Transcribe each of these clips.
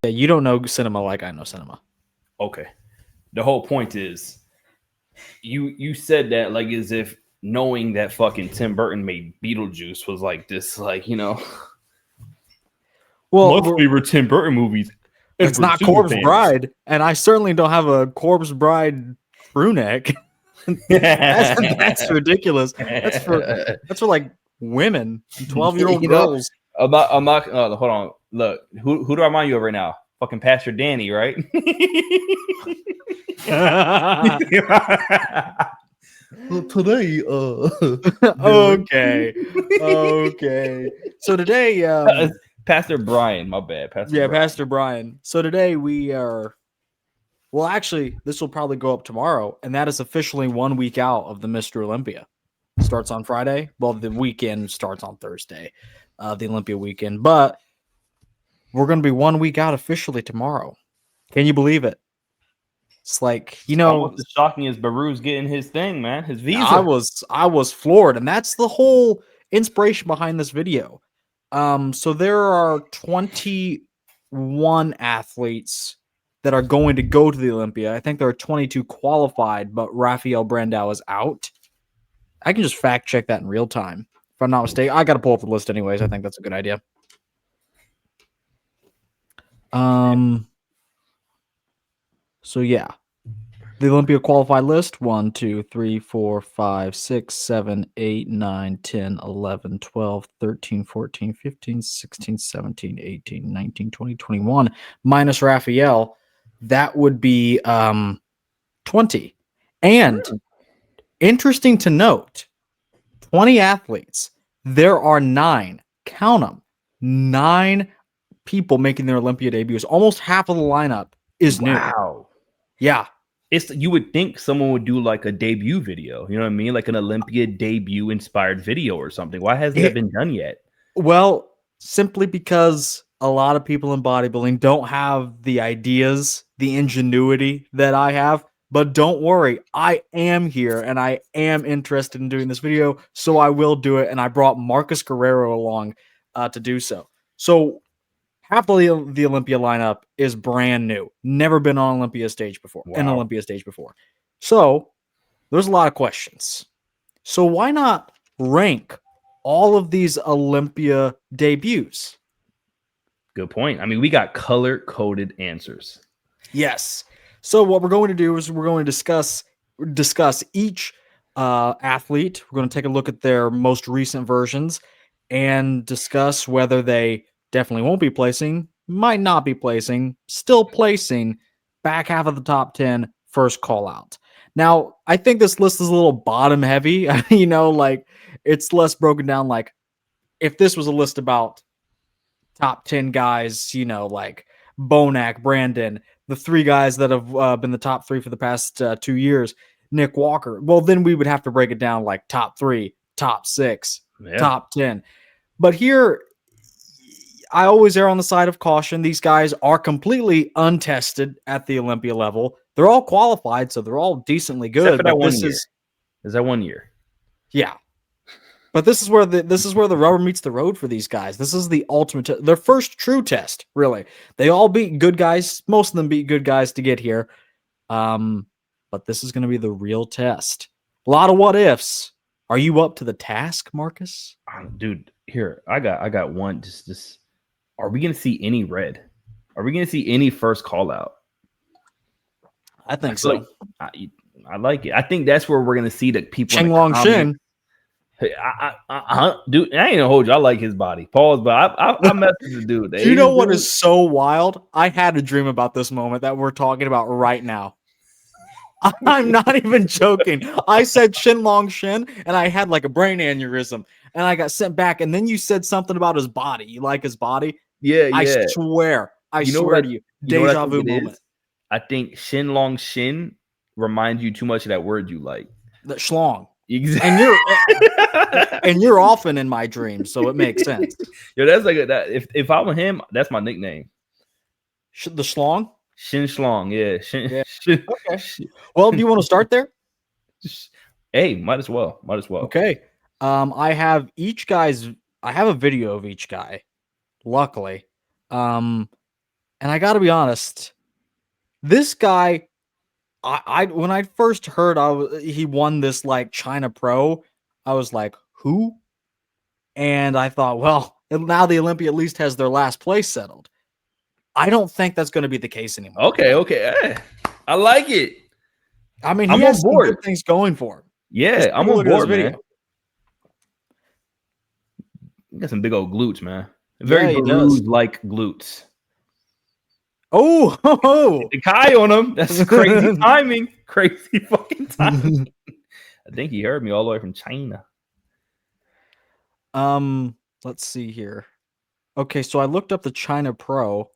Yeah, you don't know cinema like I know cinema. Okay. The whole point is you said that like as if knowing that fucking Tim Burton made Beetlejuice was like this, like, Well, my favorite Tim Burton movies. it's Edward not Corpse Scissorhands. Bride, and I certainly don't have a Corpse Bride crew neck. That's ridiculous. That's for like women, 12-year-old girls. I'm not. Hold on. Look, who do I remind you of right now? Fucking Pastor Danny, right? Well, today, okay. So today, Pastor Brian, my bad. Pastor Brian. So today we are. Well, actually, this will probably go up tomorrow, and that is officially 1 week out of the Mr. Olympia. Starts on Friday. Well, the weekend starts on Thursday, the Olympia weekend. But we're going to be 1 week out officially tomorrow. Can you believe it? It's like, almost as shocking as Behrooz getting his thing, man. His visa. I was floored, and that's the whole inspiration behind this video. So there are 21 athletes that are going to go to the Olympia. I think there are 22 qualified, but Rafael Brandao is out. I can just fact check that in real time. If I'm not mistaken, I got to pull up the list anyways. I think that's a good idea. So yeah, the Olympia qualified list: 1, 2, 3, 4, 5, 6, 7, 8, 9, 10, 11, 12, 13, 14, 15, 16, 17, 18, 19, 20, 21, minus Raphael. That would be 20. And interesting to note, 20 athletes. There are 9. Count them. 9 people making their Olympia debuts. Almost half of the lineup is new. Wow. Yeah. You would think someone would do like a debut video, you know what I mean? Like an Olympia debut inspired video or something. Why hasn't that been done yet? Well, simply because a lot of people in bodybuilding don't have the ideas, the ingenuity that I have. But don't worry, I am here and I am interested in doing this video, so I will do it. And I brought Marcus Guerrero along to do so. So half of the Olympia lineup is brand new, never been on Olympia stage before, an Olympia stage before. So there's a lot of questions. So why not rank all of these Olympia debuts? Good point. I mean, we got color-coded answers. Yes. So what we're going to do is we're going to discuss each athlete. We're going to take a look at their most recent versions and discuss whether they definitely won't be placing, might not be placing, still placing, back half of the top 10, first call out. Now, I think this list is a little bottom heavy. Like it's less broken down. Like if this was a list about top 10 guys, like Bonac, Brandon, the 3 guys that have been the top 3 for the past 2 years, Nick Walker. Well, then we would have to break it down like top 3, top 6, top 10. But here, I always err on the side of caution. These guys are completely untested at the Olympia level. They're all qualified, so they're all decently good. Except for that 1 year. Is that 1 year? Yeah. But this is where the rubber meets the road for these guys. This is the ultimate, their first true test, really. They all beat good guys. Most of them beat good guys to get here. But this is going to be the real test. A lot of what ifs. Are you up to the task, Marcus? Dude, here I got one. Just. Are we going to see any red? Are we going to see any first call out? I think so. I like it. I think that's where we're going to see the people. Chenlong Chen. Dude, I ain't gonna hold you. I like his body. Pause, but I mess with the dude. You know what is so wild? I had a dream about this moment that we're talking about right now. I'm not even joking. I said Chenlong Chen, and I had like a brain aneurysm, and I got sent back. And then you said something about his body. You like his body? Yeah. I swear to you, deja vu moment. I think Chenlong Chen reminds you too much of that word you like. The schlong. Exactly. And you're often in my dreams, so it makes sense. Yo, that's like that. If I'm him, that's my nickname. The schlong? Shin Schlong, yeah. Okay. Well, do you want to start there? Hey, might as well. Okay. I have a video of each guy. Luckily, And I got to be honest, this guy, I when I first heard he won this like China Pro, I was like, who? And I thought, well, now the Olympia at least has their last place settled. I don't think that's going to be the case anymore. Okay. I like it. I mean, I'm he on has some board. good things going for him. Yeah, I'm on Look at this board, video. man. You got some big old glutes, man. Yeah, Very he does. Behrooz like glutes. Oh, The Kai on him. That's crazy timing. Crazy fucking timing. I think he heard me all the way from China. Let's see here. Okay, so I looked up the China Pro.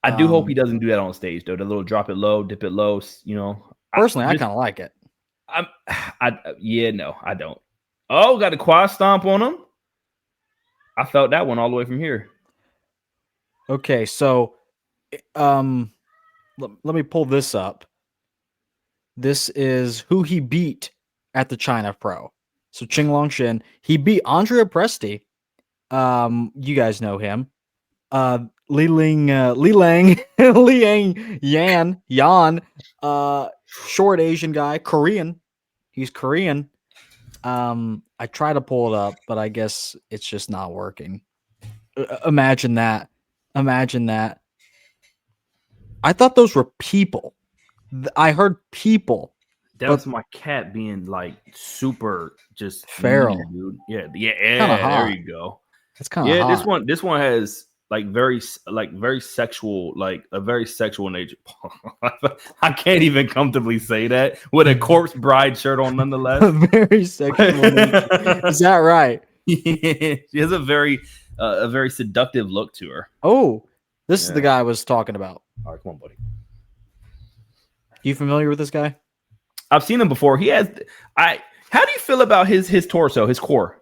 I do hope he doesn't do that on stage, though. The little drop it low, dip it low. You know, personally, I kind of like it. No, I don't. Oh, got a quad stomp on him. I felt that one all the way from here. Okay, so let me pull this up. This is who he beat at the China Pro. So Chenlong Chen, he beat Andrea Presti. You guys know him. Li Lang Yan, short Asian guy, Korean. He's Korean. I try to pull it up, but I guess it's just not working. Imagine that. I thought those were people. I heard people. That was my cat being like super just feral, dude. Yeah. There you go. It's kind of hot. This one has like very sexual, like a very sexual nature. I can't even comfortably say that with a corpse bride shirt on, nonetheless. Very sexual nature. Is that right? She has a very seductive look to her. Oh, this is the guy I was talking about. All right, come on, buddy. You familiar with this guy? I've seen him before. He has. How do you feel about his torso, his core?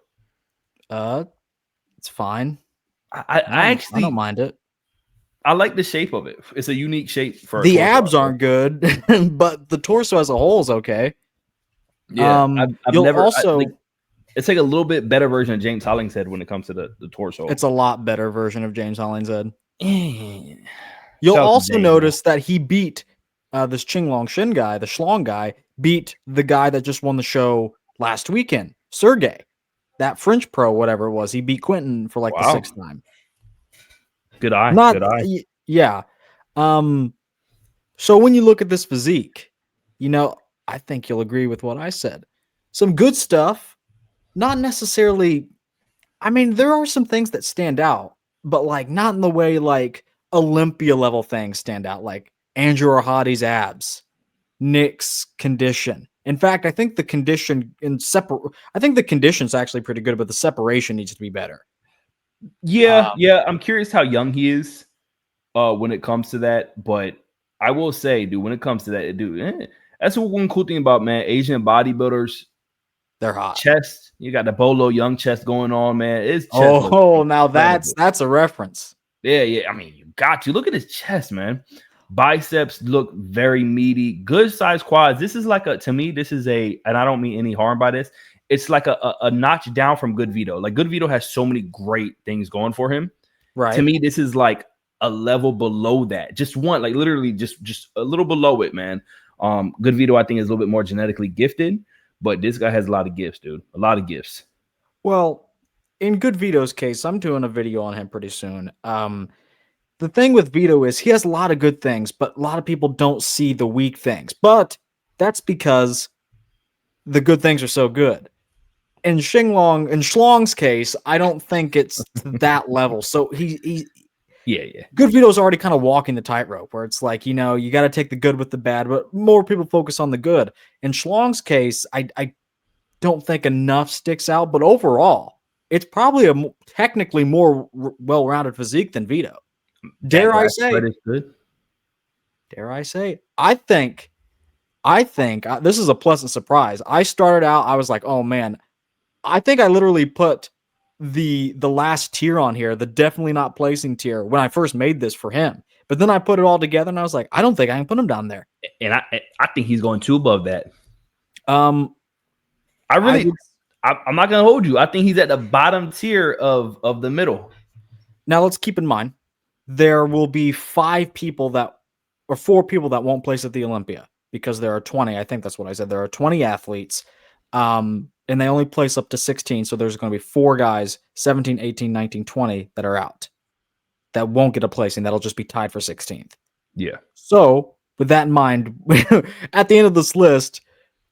It's fine. I don't mind it. I like the shape of it. It's a unique shape for the abs aren't good, but the torso as a whole is okay. Yeah, it's like a little bit better version of James Hollingshead when it comes to the torso. It's a lot better version of James Hollingshead. You'll also notice that he beat this Chenlong Chen guy, the Schlong guy, beat the guy that just won the show last weekend, Sergey. That French pro, whatever it was, he beat Quentin for like the 6th time. Good eye. Yeah. So when you look at this physique, I think you'll agree with what I said. Some good stuff, not necessarily. I mean, there are some things that stand out, but like not in the way like Olympia level things stand out, like Andrew Arhadi's abs, Nick's condition. In fact, I think the condition I think the condition's actually pretty good, but the separation needs to be better. Yeah. I'm curious how young he is when it comes to that. But I will say, dude, when it comes to that, dude, that's one cool thing about, man, Asian bodybuilders. They're hot. Chest, you got the Bolo young chest going on, man. It's chest. Now that's a reference. Yeah. I mean, you got to look at his chest, man. Biceps look very meaty, good size quads. This is like to me, this is and I don't mean any harm by this. It's like a notch down from Good Vito. Like Good Vito has so many great things going for him. Right. To me, this is like a level below that. Just one, like literally just a little below it, man. Good Vito, I think, is a little bit more genetically gifted, but this guy has a lot of gifts, dude. A lot of gifts. Well, in Good Vito's case, I'm doing a video on him pretty soon. The thing with Vito is he has a lot of good things, but a lot of people don't see the weak things. But that's because the good things are so good. In Schlong's case, I don't think it's that level. So he Good Vito's already kind of walking the tightrope where it's like, you got to take the good with the bad, but more people focus on the good. In Schlong's case, I don't think enough sticks out, but overall, it's probably a technically more well-rounded physique than Vito. Dare I say? I think this is a pleasant surprise. I started out, I was like, oh man, I think I literally put the last tier on here, the definitely not placing tier, when I first made this for him. But then I put it all together and I was like, I don't think I can put him down there. And I think he's going too above that. I'm not gonna hold you. I think he's at the bottom tier of the middle. Now let's keep in mind, there will be 4 people that won't place at the Olympia because there are 20. I think that's what I said. There are 20 athletes, and they only place up to 16. So there's going to be 4 guys, 17, 18, 19, 20 that are out that won't get a placing. That'll just be tied for 16th. Yeah. So with that in mind, at the end of this list,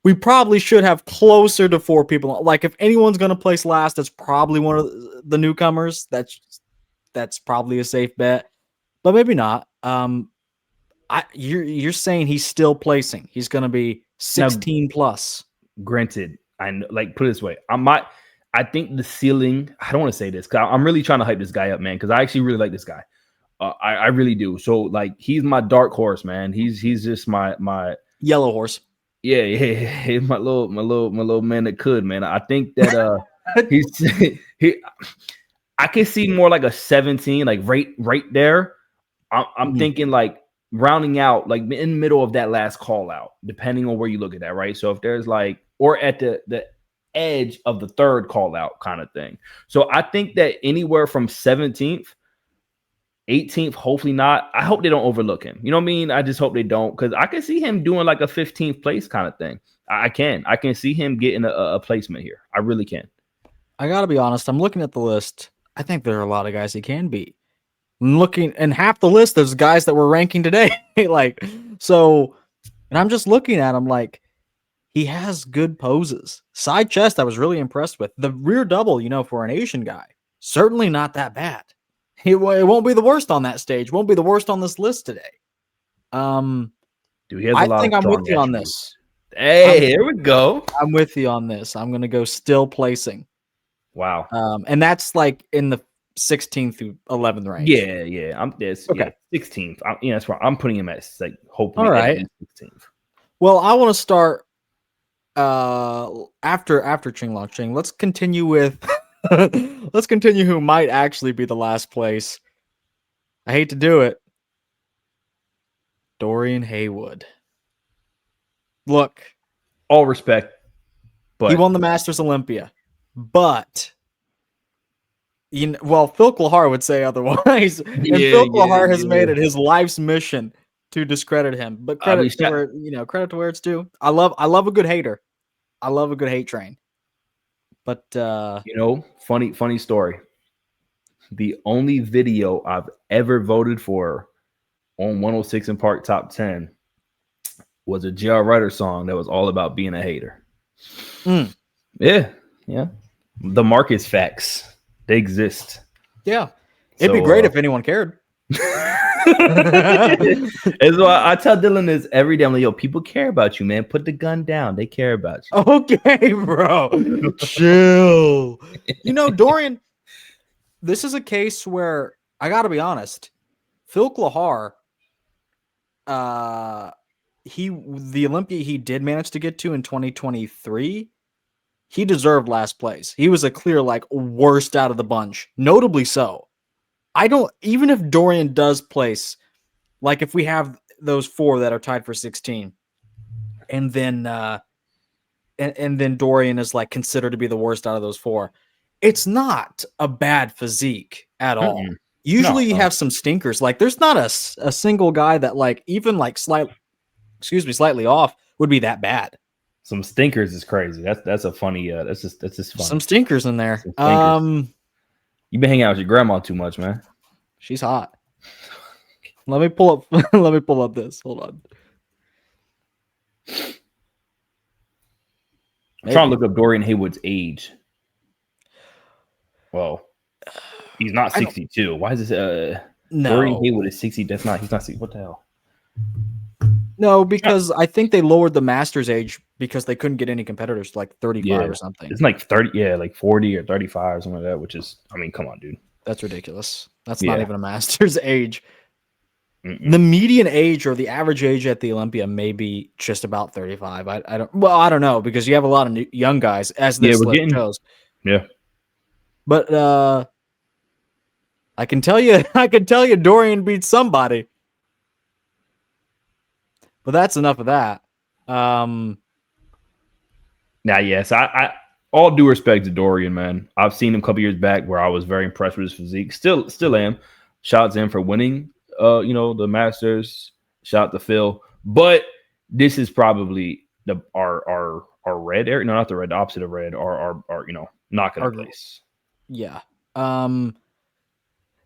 we probably should have closer to 4 people. Like if anyone's going to place last, it's probably one of the newcomers. That's probably a safe bet, but maybe not. You're saying he's still placing. He's going to be 16 plus. Granted, I know, like put it this way, I think the ceiling. I don't want to say this because I'm really trying to hype this guy up, man. Because I actually really like this guy. I really do. So like he's my dark horse, man. He's just my yellow horse. Yeah, he's my little man that could, man. I think that I can see more like a 17, like right there. I'm thinking like rounding out, like in the middle of that last call out, depending on where you look at that, right? So if there's like, or at the edge of the third call out kind of thing. So I think that anywhere from 17th, 18th, hopefully not. I hope they don't overlook him. You know what I mean? I just hope they don't, because I can see him doing like a 15th place kind of thing. I can see him getting a placement here. I really can. I gotta be honest. I'm looking at the list. I think there are a lot of guys he can beat. I'm looking, and half the list there's guys that we're ranking today. Like, so, and I'm just looking at him like he has good poses. Side chest, I was really impressed with. The rear double, for an Asian guy, certainly not that bad. It won't be the worst on that stage. Won't be the worst on this list today. Dude, he has a lot. I think I'm with you on this. Hey, here we go. I'm with you on this. I'm gonna go still placing. Wow. And that's like in the 16th through 11th range. Yeah. I'm this. Okay. Yeah, 16th. That's right. I'm putting him at like hopefully. All right. 16th. Well, I want to start after Chenlong Chen. Let's continue with who might actually be the last place. I hate to do it. Dorian Haywood. Look, all respect, but he won the Masters Olympia. But Phil Klahar would say otherwise. And Phil Klahar has made it his life's mission to discredit him. But credit to where it's due. I love a good hater. I love a good hate train. But funny story. The only video I've ever voted for on 106 in Park Top 10 was a J.R. Ryder song that was all about being a hater. Yeah. The market's facts. They exist. Yeah. It'd be great if anyone cared. As well, I tell Dylan this every day. I'm like, yo, people care about you, man. Put the gun down. They care about you. Okay, bro. Chill. Dorian, this is a case where I got to be honest. Phil Klahar, the Olympia he did manage to get to in 2023, he deserved last place. He was a clear, worst out of the bunch. Notably so. Even if Dorian does place, like if we have those 4 that are tied for 16, and then and then Dorian is considered to be the worst out of those 4, it's not a bad physique at all. Mm-mm. Usually you have some stinkers. There's not a single guy that even slightly off would be that bad. Some stinkers is crazy. That's a funny. That's just fun. Some stinkers in there. You've been hanging out with your grandma too much, man. She's hot. Let me pull up this. Hold on. I'm trying to look up Dorian Haywood's age. Well, he's not 62. Why is this? No. Dorian Haywood is 60. He's not 60. What the hell? No, because I think they lowered the Masters age because they couldn't get any competitors to 35 or something. It's 30, 40 or 35 or something like that, which is, come on, dude. That's ridiculous. That's not even a Masters age. Mm-mm. The median age or the average age at the Olympia may be just about 35. I don't know, because you have a lot of young guys as this list shows. Yeah. But I can tell you Dorian beats somebody. But that's enough of that. Now, yes, I all due respect to Dorian, man. I've seen him a couple years back where I was very impressed with his physique. Still am. Shout out to him for winning, the Masters. Shout out to Phil. But this is probably our red area. No, not the red. The opposite of red. Our not going to place. Yeah.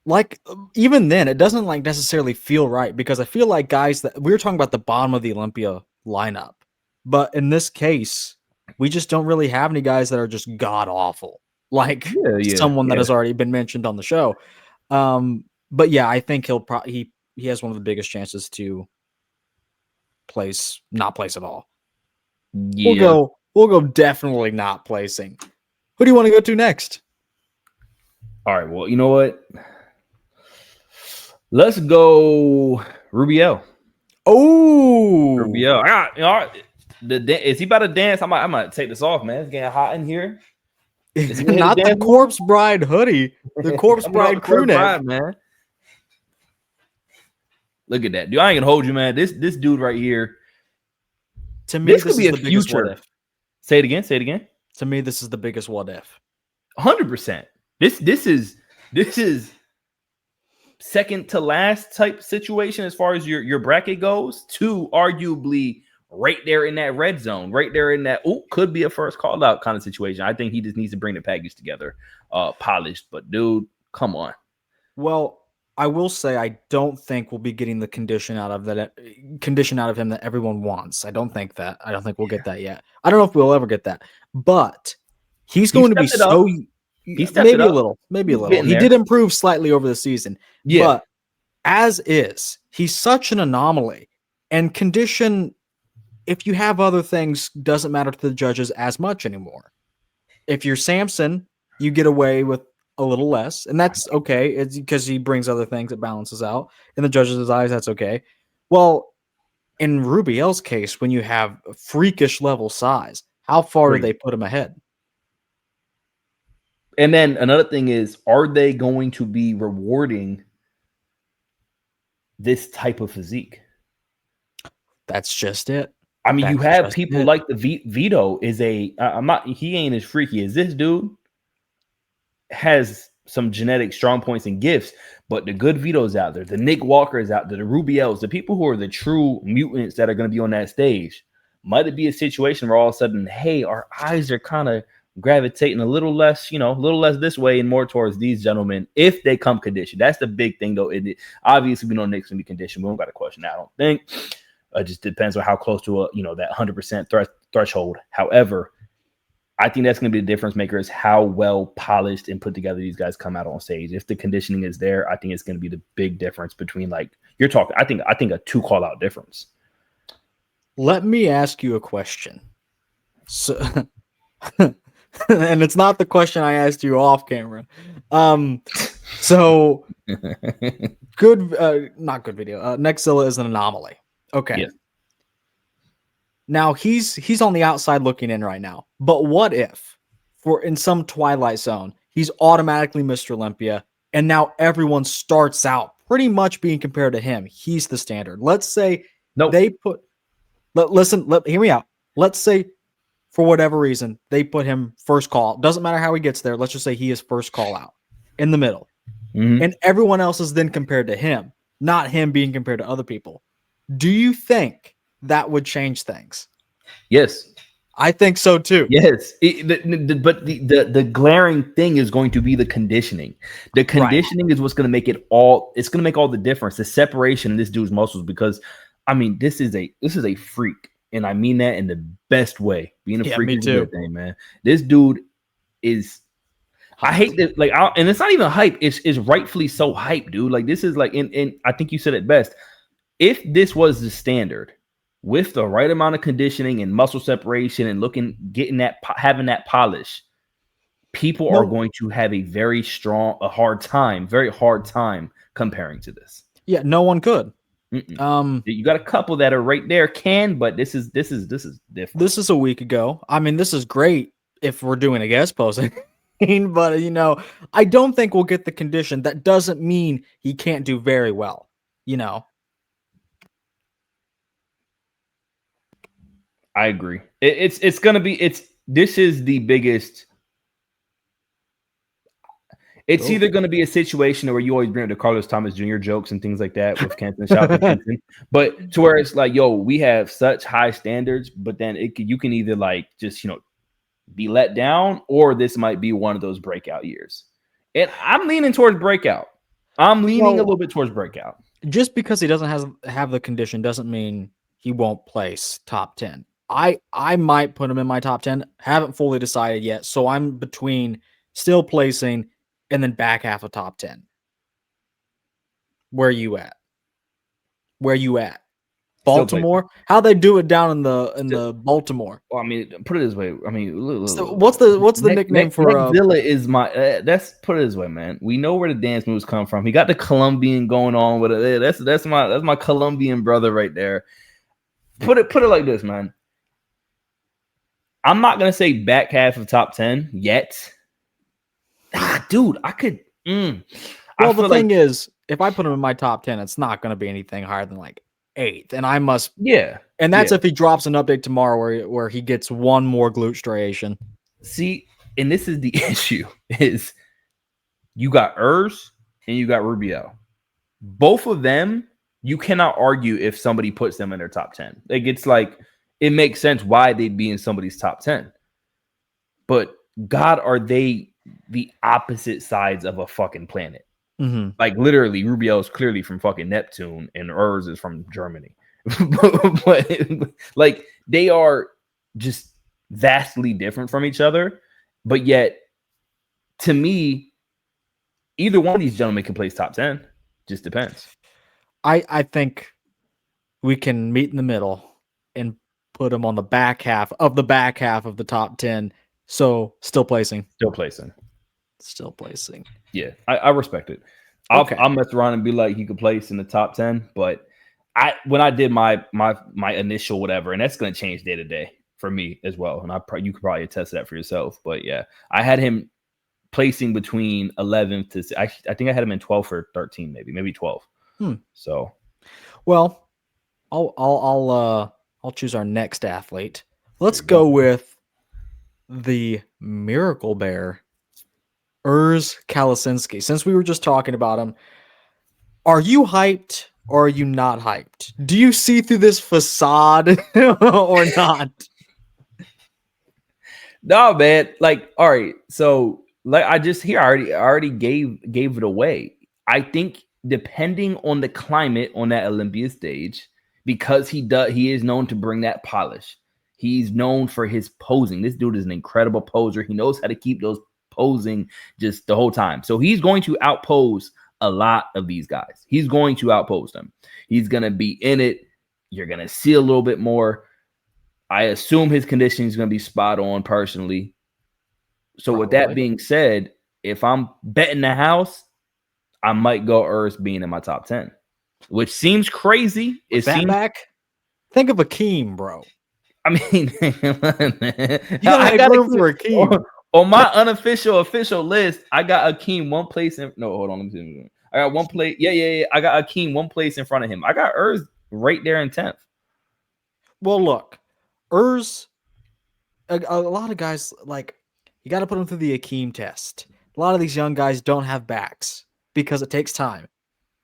Like even then, it doesn't like necessarily feel right because I feel like guys that we were talking about the bottom of the Olympia lineup, but in this case, we just don't really have any guys that are just god awful, like someone that has already been mentioned on the show. But yeah, I think he'll probably he has one of the biggest chances to not place at all. Yeah. We'll go definitely not placing. Who do you want to go to next? All right. Well, you know what? Let's go Rubiel. Oh, Rubiel. Is he about to dance? I might take this off, man. It's getting hot in here. Not the Corpse Bride hoodie. The Corpse Bride crew neck, man. Look at that, dude. I ain't gonna hold you, man. This dude right here. To me, this could be a future. Say it again. To me, this is the biggest what if. 100%. This is second to last type situation as far as your bracket goes, to arguably right there in that red zone, right there in that could be a first call out kind of situation. I think he just needs to bring the package together, polished. But dude, come on. Well, I will say I don't think we'll be getting the condition out of him that everyone wants. I don't think we'll get that yet. I don't know if we'll ever get that, but he's going to be so. Maybe a little. He did improve slightly over the season. Yeah. But as is, he's such an anomaly. And condition, if you have other things, doesn't matter to the judges as much anymore. If you're Samson, you get away with a little less. And that's okay. It's because he brings other things, it balances out. In the judges' eyes, that's okay. Well, in Rubiel's case, when you have freakish level size, how far do they put him ahead? And then another thing is, are they going to be rewarding this type of physique? That's just it. I mean, you have people like the Vito he ain't as freaky as this dude. Has some genetic strong points and gifts, but the good Vitos out there, the Nick Walkers out there, the Rubiels, the people who are the true mutants that are going to be on that stage, might it be a situation where all of a sudden, hey, our eyes are kind of gravitating a little less this way and more towards these gentlemen if they come conditioned. That's the big thing, though. Obviously, we know Nick's gonna be conditioned. We don't got a question. I don't think. It just depends on how close to that 100% threshold. However, I think that's going to be the difference maker is how well polished and put together these guys come out on stage. If the conditioning is there, I think it's going to be the big difference between you're talking. I think a 2 call out difference. Let me ask you a question. So, and it's not the question I asked you off camera. So good, not good video. Neckzilla is an anomaly. Okay. Yeah. Now he's on the outside looking in right now. But what if, in some Twilight Zone, he's automatically Mr. Olympia, and now everyone starts out pretty much being compared to him. He's the standard. Let's say they put. Hear me out. Let's say, for whatever reason, they put him first call. Doesn't matter how he gets there. Let's just say he is first call out in the middle, and everyone else is then compared to him, not him being compared to other people. Do you think that would change things? Yes. I think so too. Yes. But the glaring thing is going to be the conditioning. The conditioning is what's going to make it's going to make all the difference. The separation in this dude's muscles, because I mean, this is a freak. And I mean that in the best way. Being a freak is a good thing, man. This dude is I hate that, and it's not even hype, it's rightfully so hype, dude. Like, this is and I think you said it best. If this was the standard with the right amount of conditioning and muscle separation and having that polish, people are going to have a very hard time comparing to this. Yeah, no one could. You got a couple that are right there, but this is different. This is a week ago. I mean, this is great if we're doing a guest posting, but I don't think we'll get the condition. That doesn't mean he can't do very well. I agree. This is the biggest. It's either going to be a situation where you always bring up the Carlos Thomas Jr. jokes and things like that with Kenton, shout out to Kenton, but to where it's like, yo, we have such high standards, but then you can either like just, be let down, or this might be one of those breakout years. And I'm leaning towards breakout. I'm leaning a little bit towards breakout. Just because he doesn't have the condition doesn't mean he won't place top 10. I might put him in my top 10. Haven't fully decided yet. So I'm between still placing and then back half of top 10. Where are you at? Baltimore? How they do it down in the Baltimore? Well, I mean, put it this way. I mean, so what's the nickname for Neckzilla is my that's put it this way, man. We know where the dance moves come from. He got the Colombian going on with it. That's my Colombian brother right there. Put it like this, man. I'm not gonna say back half of top 10 yet. Dude, I could. Well, the thing is, if I put him in my top 10, it's not gonna be anything higher than like 8th, and I must. Yeah, and that's if he drops an update tomorrow where he gets one more glute striation. See, and this is the issue: is you got Urs and you got Rubio. Both of them, you cannot argue if somebody puts them in their top 10. Like it's like it makes sense why they'd be in somebody's top 10. But God, are they the opposite sides of a fucking planet? Mm-hmm. Like literally, Rubio is clearly from fucking Neptune, and Urs is from Germany. but like they are just vastly different from each other. But yet, to me, either one of these gentlemen can place top 10. Just depends. I think we can meet in the middle and put them on the back half of the top 10. So still placing. Yeah, I respect it. I'll mess around and be like he could place in the top 10, but when I did my initial whatever, and that's going to change day to day for me as well, and you could probably attest to that for yourself. But yeah, I had him placing between 11th to I think I had him in 12th or 13, maybe 12. So, well, I'll choose our next athlete. Let's go with the Miracle Bear, Urs Kalecinski. Since we were just talking about him, are you hyped or are you not hyped? Do you see through this facade or not? No, man. Like, all right. So, like, I already gave it away. I think depending on the climate on that Olympia stage, because he is known to bring that polish. He's known for his posing. This dude is an incredible poser. He knows how to keep those posing just the whole time. So he's going to outpose a lot of these guys. He's going to outpose them. He's going to be in it. You're going to see a little bit more. I assume his conditioning is going to be spot on personally. So with that being said, if I'm betting the house, I might go Urs being in my top 10, which seems crazy. Back? Think of Akeem, bro. I mean, I got room for Akeem. On my official list, I got Akeem one place in. No, hold on. Let me see. I got one place. Yeah. I got Akeem one place in front of him. I got Urs right there in 10th. Well, look, Urs, a lot of guys, like, you got to put them through the Akeem test. A lot of these young guys don't have backs because it takes time.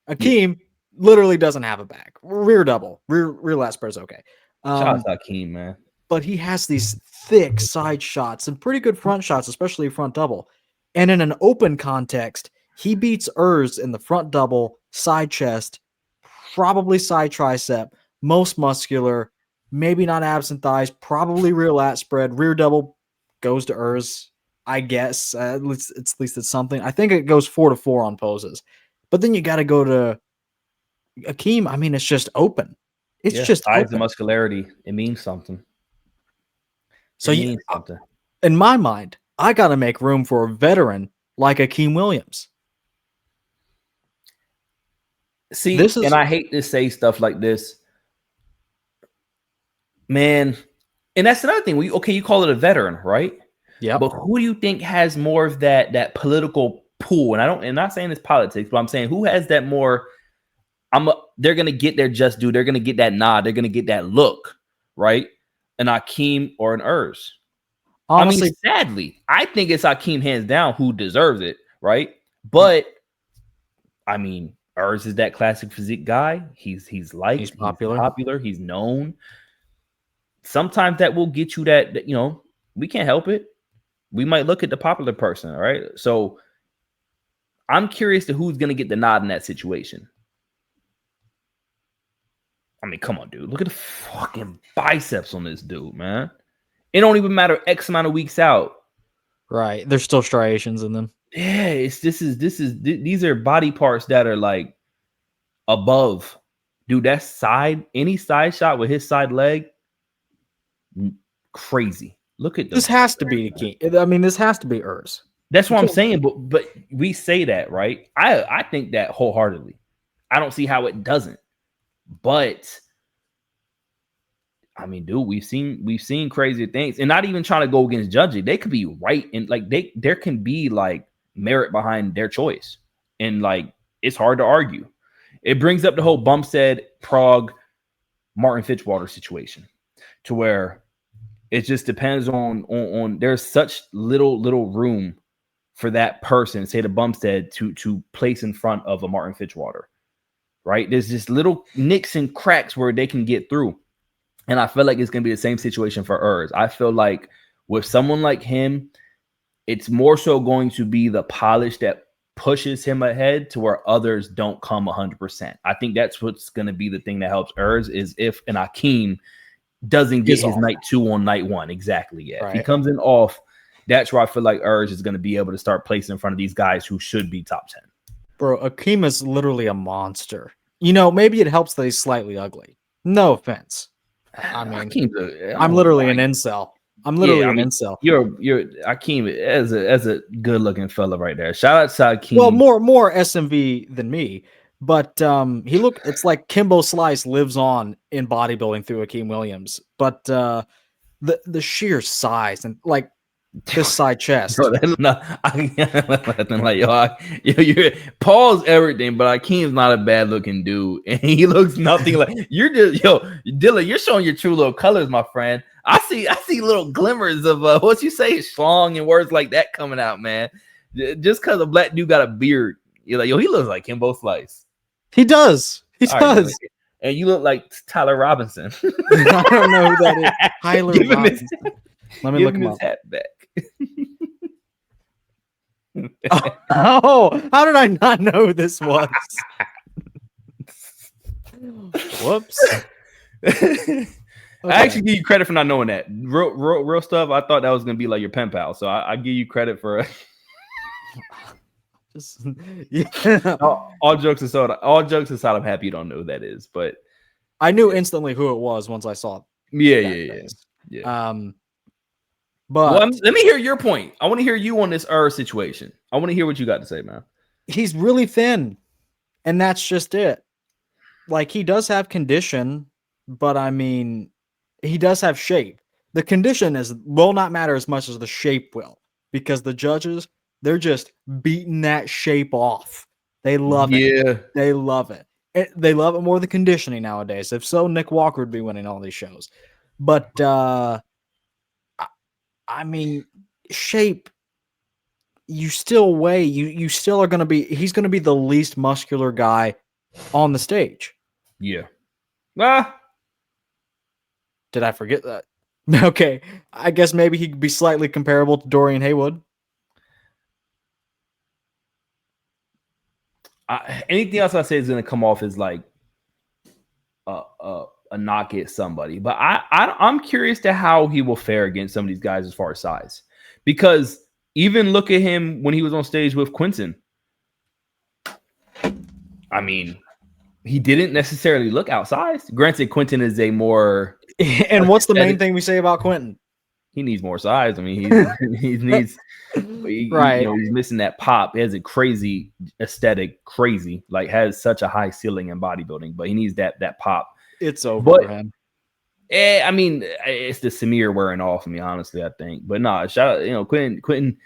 Akeem literally doesn't have a back. Rear double. Rear lat spread is okay. Shout out to Akeem, man. But he has these thick side shots and pretty good front shots, especially front double. And in an open context, he beats Urs in the front double, side chest, probably side tricep, most muscular, maybe not abs and thighs, probably rear lat spread. Rear double goes to Urs, I guess. At least it's something. I think it goes 4-4 on poses. But then you got to go to Akeem. I mean, it's just open. It's just size and muscularity. It means something. So in my mind, I got to make room for a veteran like Akeem Williams. See, and I hate to say stuff like this, man. And that's another thing. You call it a veteran, right? Yeah. But who do you think has more of that political pool? And I'm not saying it's politics, but I'm saying who has that more. They're gonna get their just due. They're gonna get that nod. They're gonna get that look, right? An Akeem or an Urs. Honestly, sadly, I think it's Akeem hands down who deserves it, right? But I mean, Urs is that classic physique guy. He's liked, He's popular. he's known. Sometimes that will get you that, we can't help it. We might look at the popular person, all right? So I'm curious to who's going to get the nod in that situation. I mean, come on, dude. Look at the fucking biceps on this dude, man. It don't even matter X amount of weeks out. Right. There's still striations in them. Yeah, these are body parts that are like above. Dude, that any side shot with his side leg, crazy. Look at this. Has to be the key. I mean, this has to be Urs. That's what I'm saying. But we say that, right? I think that wholeheartedly. I don't see how it doesn't. But I mean, dude, we've seen crazy things, and not even trying to go against judging. They could be right, and like there can be like merit behind their choice, and like it's hard to argue. It brings up the whole Bumstead, Prague, Martin Fitzwater situation, to where it just depends on there's such little room for that person, say the Bumstead, to place in front of a Martin Fitzwater, right? There's just little nicks and cracks where they can get through. And I feel like it's going to be the same situation for Urs. I feel like with someone like him, it's more so going to be the polish that pushes him ahead to where others don't come 100%. I think that's what's going to be the thing that helps Urs, is if an Akeem doesn't get his night 2 on night 1. Exactly. Yeah. Right. If he comes in off, that's where I feel like Urs is going to be able to start placing in front of these guys who should be top 10. Bro, Akeem is literally a monster. Maybe it helps that he's slightly ugly. No offense. I mean, I'm literally an incel. I'm literally an incel. You're Akeem as a good looking fella right there. Shout out to Akeem. Well, more SMV than me, but it's like Kimbo Slice lives on in bodybuilding through Akeem Williams. But the sheer size and like this side chest. Bro, you're Paul's everything, but Akeem's not a bad looking dude, and he looks nothing like you're just Dilla. You're showing your true little colors, my friend. I see little glimmers of what you say, schlong and words like that coming out, man. Just because a black dude got a beard, you're like, he looks like Kimbo Slice. He does. He does. Right, and you look like Tyler Robinson. I don't know who that is. Tyler Robinson. Let me look him up. Hat back. Oh, how did I not know who this was? Whoops. Okay. I actually give you credit for not knowing that. Real stuff. I thought that was gonna be like your pen pal, so I give you credit for. All jokes aside, I'm happy you don't know who that is, but I knew instantly who it was once I saw it. Yeah. But let me hear your point. I want to hear you on this situation. I want to hear what you got to say, man. He's really thin, and that's just it. Like, he does have condition, but I mean, he does have shape. The condition will not matter as much as the shape will, because the judges, they're just beating that shape off. They love it. Yeah. They love it. They love it more than conditioning nowadays. If so, Nick Walker would be winning all these shows. But I mean, shape, you still weigh, you still are going to be, he's going to be the least muscular guy on the stage. Yeah. Did I forget that? Okay. I guess maybe he could be slightly comparable to Dorian Haywood. Anything else I say is going to come off as like a knock at somebody, but I'm curious to how he will fare against some of these guys as far as size, because even look at him when he was on stage with Quinton. I mean, he didn't necessarily look outsized. Granted, Quinton is a more and what's the main thing we say about Quinton? He needs more size. I mean, he needs right. He's missing that pop. He has a crazy aesthetic, has such a high ceiling in bodybuilding, but he needs that pop. It's over for him. I mean, it's the Samir wearing off of me, honestly, I think. But no, shout out, Quinton.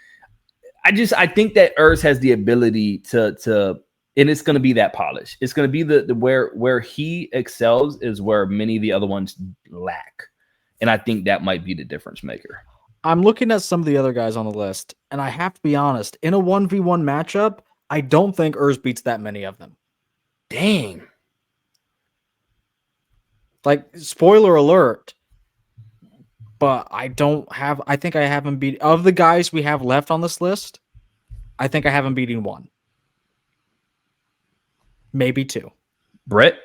I think that Urs has the ability to, and it's going to be that polish. It's going to be the where he excels is where many of the other ones lack. And I think that might be the difference maker. I'm looking at some of the other guys on the list, and I have to be honest, in a 1v1 matchup, I don't think Urs beats that many of them. Dang. Like, spoiler alert, but I think I haven't beat, of the guys we have left on this list, I think I haven't beaten one. Maybe two. Brett?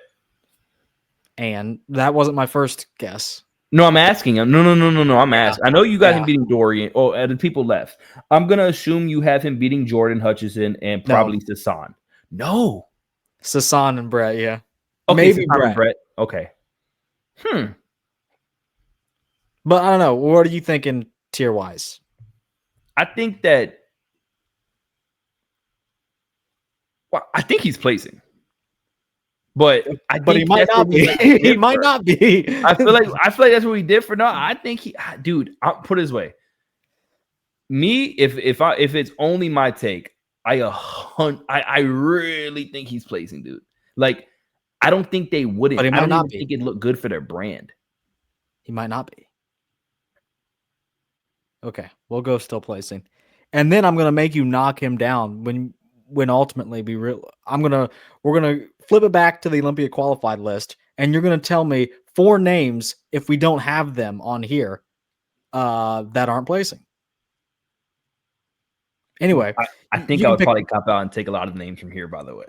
And that wasn't my first guess. No, I'm asking him. No. I'm asking. I know you got him beating Dorian. Oh, the people left. I'm gonna assume you have him beating Jordan, Hutchinson, and probably Sasan. No. Sasan and Brett, yeah. Okay, maybe Sasan and Brett. Okay. But I don't know. What are you thinking tier wise? I think that. Well, I think he's placing. But he might not be. He might not be. I feel like that's what we did for now. I think I'll put it this way. Me, if it's only my take, I really think he's placing, dude. Like, I don't think they wouldn't. But he might I don't not even think it'd look good for their brand. He might not be. Okay, we'll go still placing. And then I'm gonna make you knock him down when ultimately be real. We're gonna flip it back to the Olympia qualified list, and you're gonna tell me 4 names if we don't have them on here that aren't placing. Anyway, I think I would probably cop out and take a lot of names from here, by the way.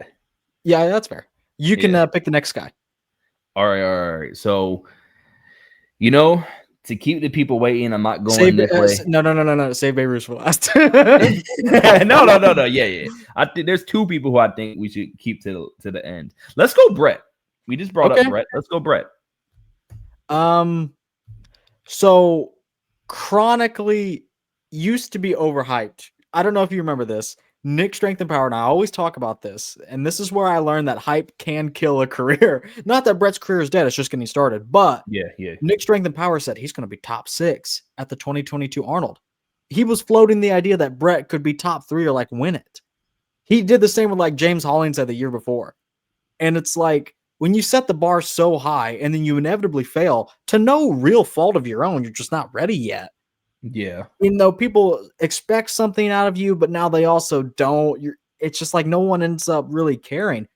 Yeah, that's fair. You can pick the next guy. All right. So, to keep the people waiting, I'm not going this way. No. Save Behrooz for last. No. Yeah. I think there's 2 people who I think we should keep to the end. Let's go, Brett. We just brought up Brett. Let's go, Brett. So chronically used to be overhyped. I don't know if you remember this. Nick Strength and Power, and I always talk about this, and this is where I learned that hype can kill a career. Not that Brett's career is dead, it's just getting started, but yeah. Nick Strength and Power said he's going to be top 6 at the 2022 Arnold. He was floating the idea that Brett could be top 3 or like win it. He did the same with like James Hollingshead the year before. And it's like, when you set the bar so high and then you inevitably fail to no real fault of your own, you're just not ready yet. Yeah. People expect something out of you, but now they also don't. It's just like no one ends up really caring.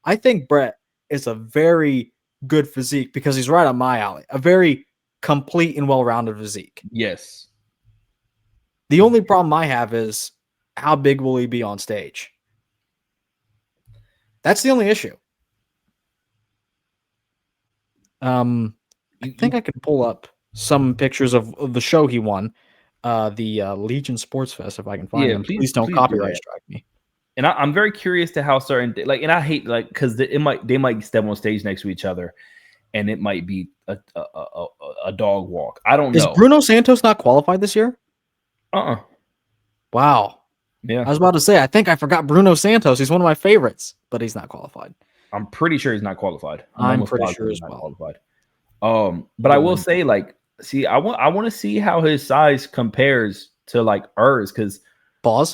I think Brett is a very good physique because he's right on my alley. A very complete and well-rounded physique. Yes. The only problem I have is how big will he be on stage? That's the only issue. I think I can pull up some pictures of the show he won, the Legion Sports Fest, if I can find them. Please don't copyright strike me. And I'm very curious to how certain and I hate because they might step on stage next to each other, and it might be a dog walk. I don't know. Is Bruno Santos not qualified this year? Wow. Yeah. I was about to say, I think I forgot Bruno Santos. He's one of my favorites, but he's not qualified. I'm pretty sure he's not qualified. I'm pretty sure he's not qualified. But I will say, I want to see how his size compares to Urs, because pause.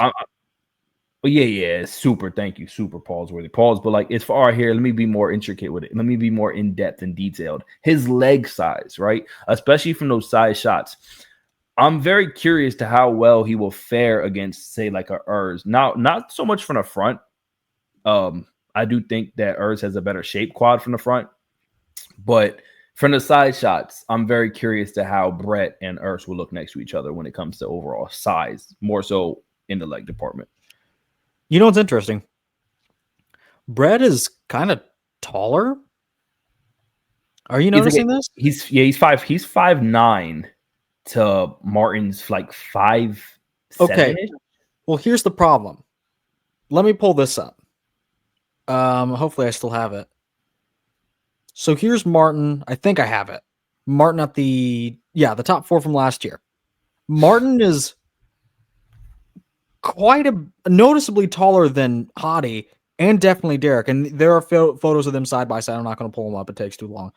Yeah, super. Thank you, super pause-worthy. Pause, but it's far here. Let me be more intricate with it. Let me be more in depth and detailed. His leg size, right, especially from those side shots. I'm very curious to how well he will fare against, say, like a Urs. Now, not so much from the front. I do think that Urs has a better shape quad from the front, but from the side shots, I'm very curious to how Brett and Urs will look next to each other when it comes to overall size, more so in the leg department. You know what's interesting? Brett is kind of taller. Are you noticing this? He's 5'9" to Martin's 5'7". Okay. Well, here's the problem. Let me pull this up. Hopefully I still have it. So here's Martin. I think I have it. Martin at the top 4 from last year. Martin is quite a noticeably taller than Hottie and definitely Derek. And there are photos of them side by side. I'm not going to pull them up. It takes too long.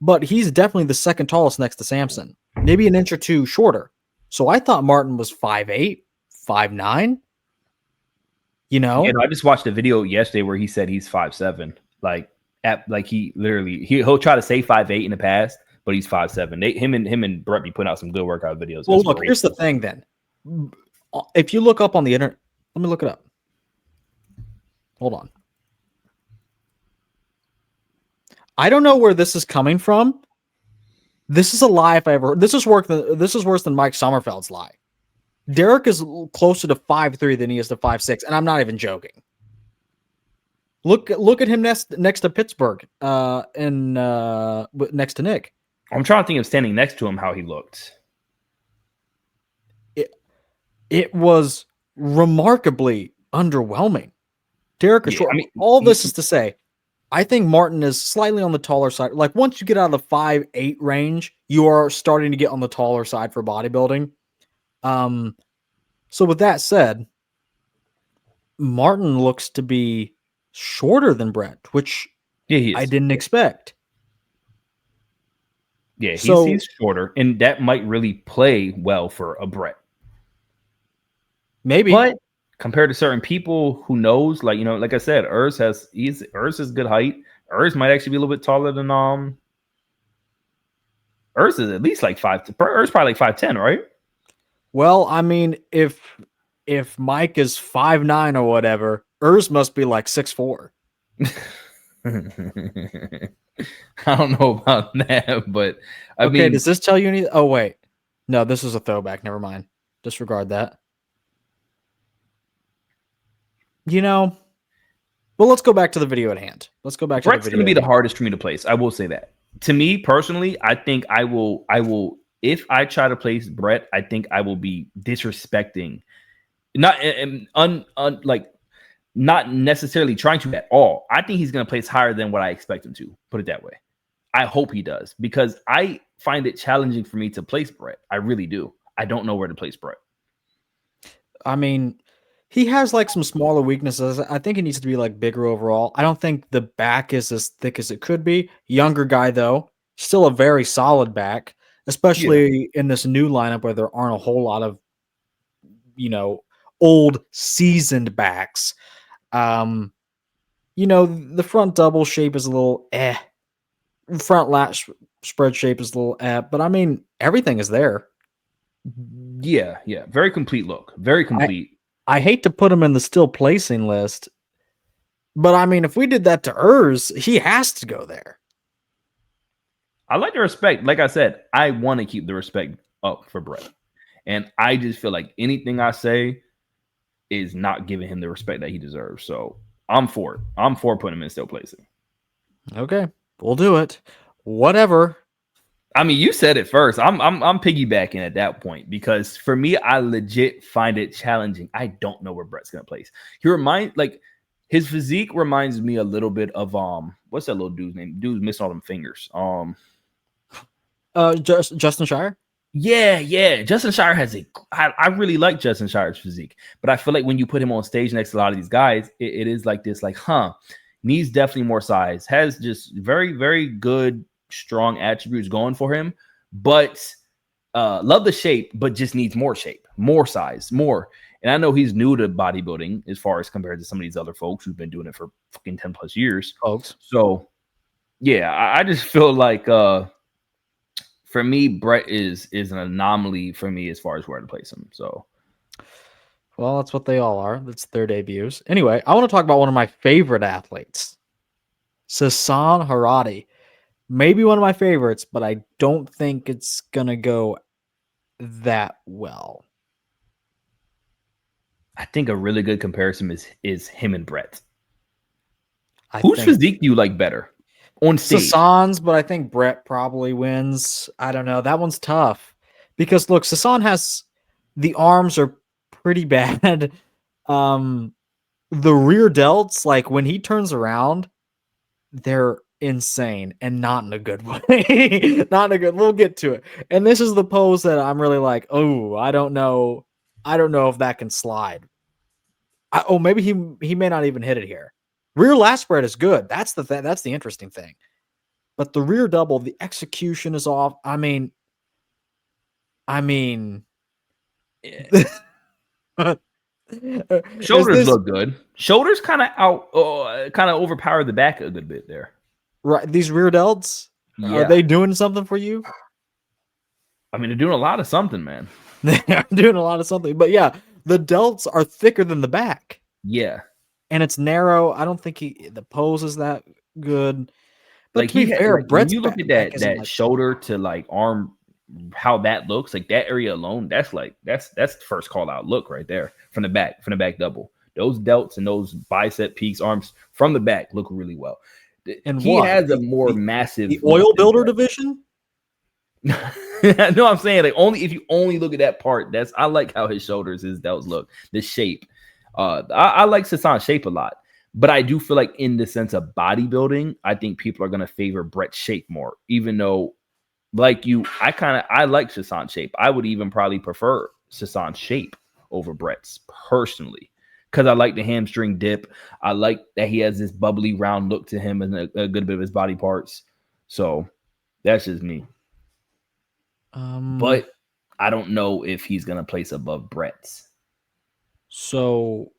But he's definitely the second tallest next to Samson. Maybe an inch or two shorter. So I thought Martin was 5'8", 5'9". You know? I just watched a video yesterday where he said he's 5'7". He'll try to say 5'8" in the past, but he's 5'7". Him and Brett be putting out some good workout videos. Well, look, here's the thing then. If you look up on the internet, let me look it up. Hold on. I don't know where this is coming from. This is a lie if I ever heard. This is worse than Mike Sommerfeld's lie. Derek is closer to 5'3" than he is to 5'6", and I'm not even joking. Look at him next to Pittsburgh, and next to Nick. I'm trying to think of standing next to him how he looked. It was remarkably underwhelming. Derek is short. I mean, all this is to say, I think Martin is slightly on the taller side. Like once you get out of the 5'8" range, you are starting to get on the taller side for bodybuilding. So with that said, Martin looks to be shorter than Brett, which I didn't expect. Yeah, he's shorter, and that might really play well for a Brett. Maybe. But compared to certain people, who knows? Like, like I said, Urs has good height. Urs might actually be a little bit taller than Urs is at least like 5'10". Urs probably like 5'10", right? Well, I mean, if Mike is 5'9" or whatever, Urs must be like 6'4". I don't know about that, but I mean, does this tell you anything? Oh wait, no, this is a throwback. Never mind. Disregard that. Well, let's go back to the video at hand. Let's go back to Brett's going to be the hardest for me to place. I will say that. To me personally, I think I will. If I try to place Brett, I think I will be disrespecting, not not necessarily trying to at all. I think he's going to place higher than what I expect him to. Put it that way. I hope he does, because I find it challenging for me to place Brett. I really do. I don't know where to place Brett. I mean, he has like some smaller weaknesses. I think he needs to be like bigger overall. I don't think the back is as thick as it could be. Younger guy though, still a very solid back, especially in this new lineup where there aren't a whole lot of, old seasoned backs. The front double shape is a little front lat spread shape is a little but I mean, everything is there. Yeah. Very complete look. Very complete. I hate to put him in the still placing list, but I mean, if we did that to Urs, he has to go there. I like the respect. Like I said, I want to keep the respect up for Brett. And I just feel like anything I say is not giving him the respect that he deserves. So I'm for it. I'm for putting him in still placing. Okay, we'll do it. Whatever. I mean, you said it first. I'm piggybacking at that point, because for me, I legit find it challenging. I don't know where Brett's gonna place. His physique reminds me a little bit of what's that little dude's name? Dude's missing all them fingers. Justin Shire. Yeah. Justin Shire has I really like Justin Shire's physique, but I feel like when you put him on stage next to a lot of these guys, it is like this, needs definitely more size, has just very, very good, strong attributes going for him, but love the shape, but just needs more shape, more size, more. And I know he's new to bodybuilding as far as compared to some of these other folks who've been doing it for fucking 10 plus years. Folks. So yeah, I just feel like for me, Brett is an anomaly for me as far as where to place him. So, well, that's what they all are. That's their debuts. Anyway, I want to talk about one of my favorite athletes, Sasan Heirati. Maybe one of my favorites, but I don't think it's gonna go that well. I think a really good comparison is him and Brett. Whose physique do you like better on stage? Sasan's, but I think Brett probably wins. I don't know. That one's tough because look, Sasan has the arms are pretty bad. The rear delts, like when he turns around, they're insane and not in a good way. Not in a good. We'll get to it. And this is the pose that I'm really like, oh, I don't know if that can slide. Maybe he may not even hit it here. Rear lat spread is good. That's the interesting thing. But the rear double, the execution is off. I mean, shoulders look good. Shoulders kind of overpower the back a good bit there. Right, these rear delts, are they doing something for you? I mean, they're doing a lot of something, man. They're doing a lot of something, but yeah, the delts are thicker than the back. Yeah. and it's narrow. I don't think the pose is that good. But Like to be he had, fair, like when Brett's you look at back isn't that like shoulder to like arm, how that looks, like that area alone, that's the first call out look right there from the back double. Those delts and those bicep peaks, arms from the back look really well. and He what has a more massive the look oil than builder Brett. division. No, I'm saying like only if you only look at that part. I like how his shoulders, his delts look, the shape. I like Sasan's shape a lot, but I do feel like in the sense of bodybuilding, I think people are gonna favor Brett's shape more. Even though, like you, I like Sasan's shape. I would even probably prefer Sasan's shape over Brett's personally, because I like the hamstring dip. I like that he has this bubbly round look to him and a good bit of his body parts. So that's just me. But I don't know if he's gonna place above Brett's. So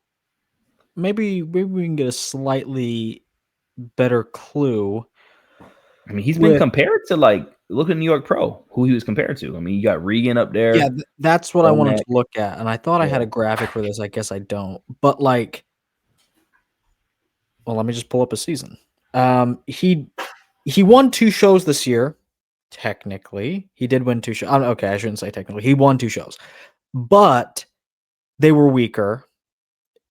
maybe we can get a slightly better clue. I mean, he's been compared to, like, look at New York Pro, who he was compared to. I mean, you got Regan up there. Yeah, that's what I wanted Bonac. to look at, and I thought I had Yeah. a graphic for this. I guess I don't. But like, well, let me just pull up a season. He won 2 shows this year. Technically, he did win 2 shows. Okay, I shouldn't say technically. He won 2 shows, but they were weaker.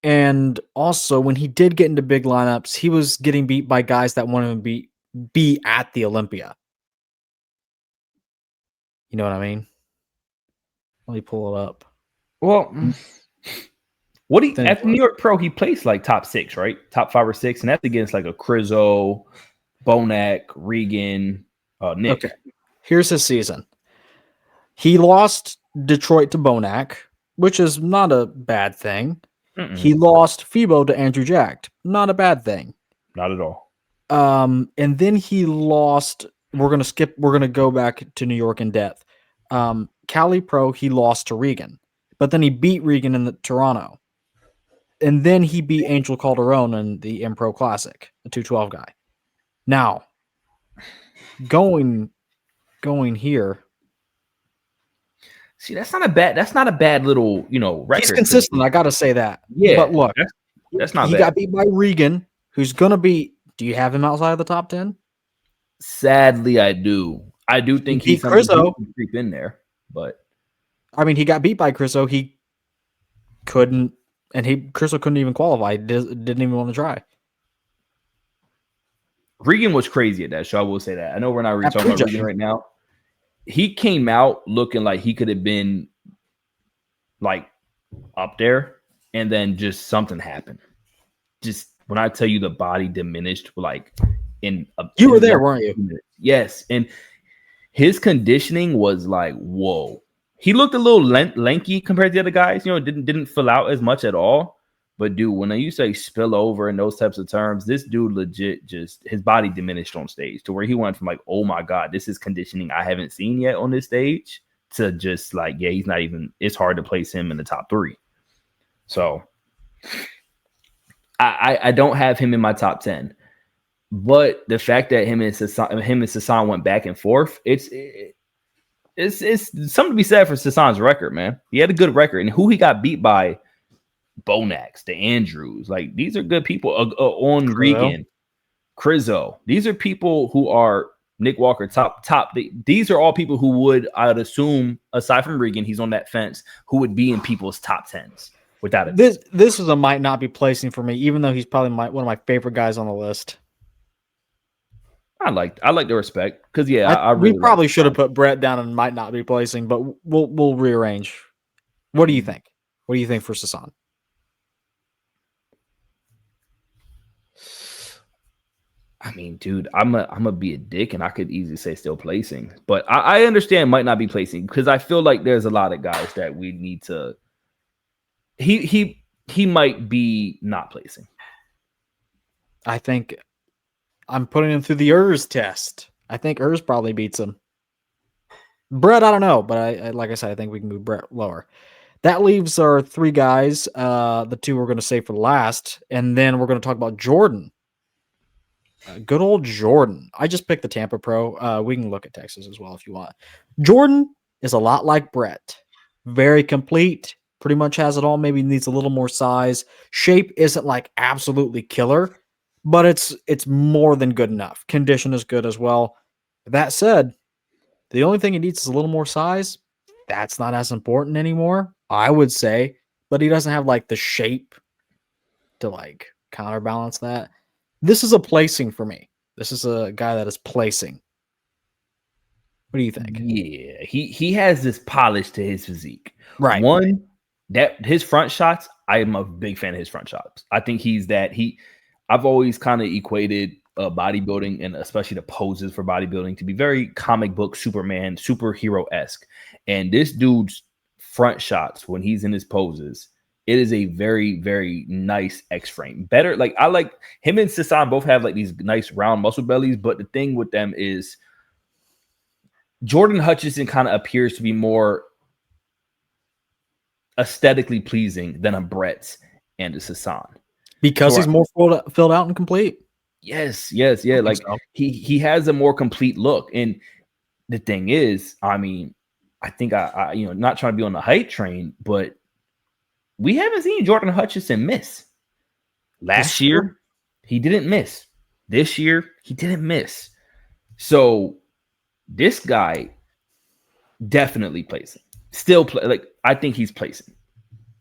And also, when he did get into big lineups, he was getting beat by guys that wanted to be at the Olympia. You know what I mean? Let me pull it up. Well, what he at New York Pro, he placed like top 6, right? Top 5 or 6, and that's against like a Crizzo, Bonac, Regan, Nick. Okay, here's his season. He lost Detroit to Bonac, which is not a bad thing. He lost FIBO to Andrew Jacked. Not a bad thing. Not at all. And then he lost. We're gonna go back to New York in depth. Cali Pro, he lost to Regan, but then he beat Regan in the Toronto, and then he beat Angel Calderon in the M Pro Classic, the 212 guy. Now, going here. See, that's not a bad little, record. He's consistent. I gotta say that. Yeah, but look, that's not he bad. got beat by Regan, who's gonna be. Do you have him outside of the top 10? Sadly, I do. I do think he's Crizzo. Creep in there, but I mean, he got beat by Crizzo. He couldn't, and Crizzo couldn't even qualify. Didn't even want to try. Regan was crazy at that show. I will say that. I know we're not really talking about Regan right now. He came out looking like he could have been like up there, and then just something happened. Just when I tell you the body diminished, like you were there, weren't you? Minutes. Yes, and his conditioning was like, whoa. He looked a little lanky compared to the other guys. Didn't fill out as much at all. But dude, when you say spill over and those types of terms, this dude legit just his body diminished on stage to where he went from like, oh my God, this is conditioning I haven't seen yet on this stage, to just like, yeah, he's not even. It's hard to place him in the top 3. So I don't have him in my top 10. But the fact that him and Sasan went back and forth, it's something to be said for Sasan's record, man. He had a good record, and who he got beat by, Bonacs, the Andrews, like these are good people. On Regan, Crizzo, these are people who are Nick Walker top. These are all people who would, I would assume, aside from Regan, he's on that fence, who would be in people's top 10s without it. This is a might not be placing for me, even though he's probably one of my favorite guys on the list. I like the respect, because I we probably should have put Brett down and might not be placing, but we'll rearrange. What do you think? What do you think for Sasan? I mean, dude, I'm gonna be a dick, and I could easily say still placing, but I understand might not be placing, because I feel like there's a lot of guys that we need to. He might be not placing. I think I'm putting him through the Urs test. I think Urs probably beats him. Brett, I don't know, but I like I said, I think we can move Brett lower. That leaves our 3 guys. The 2 we're going to save for last, and then we're going to talk about Jordan. Good old Jordan. I just picked the Tampa Pro. We can look at Texas as well if you want. Jordan is a lot like Brett. Very complete, pretty much has it all. Maybe needs a little more size. Shape isn't like absolutely killer, but it's more than good enough. Condition is good as well. That said, the only thing he needs is a little more size. That's not as important anymore, I would say. But he doesn't have like the shape to like counterbalance that. This is a placing for me. This is a guy that is placing. What do you think? Yeah, he has this polish to his physique. Right. One, that his front shots, I am a big fan of his front shots. I think I've always kind of equated bodybuilding and especially the poses for bodybuilding to be very comic book Superman, superhero-esque. And this dude's front shots when he's in his poses, it is a very, very nice X-frame. Better, like I like him and Sasan both have like these nice round muscle bellies, but the thing with them is Jordan Hutchinson kind of appears to be more aesthetically pleasing than a Brett's and a Sasan. Because he's more filled out and complete. Yes. Like so. He has a more complete look. And the thing is, I mean, I think I not trying to be on the hype train, but we haven't seen Jordan Hutchinson miss. Last year, he didn't miss. This year, he didn't miss. So this guy definitely placing. Still play like I think he's placing.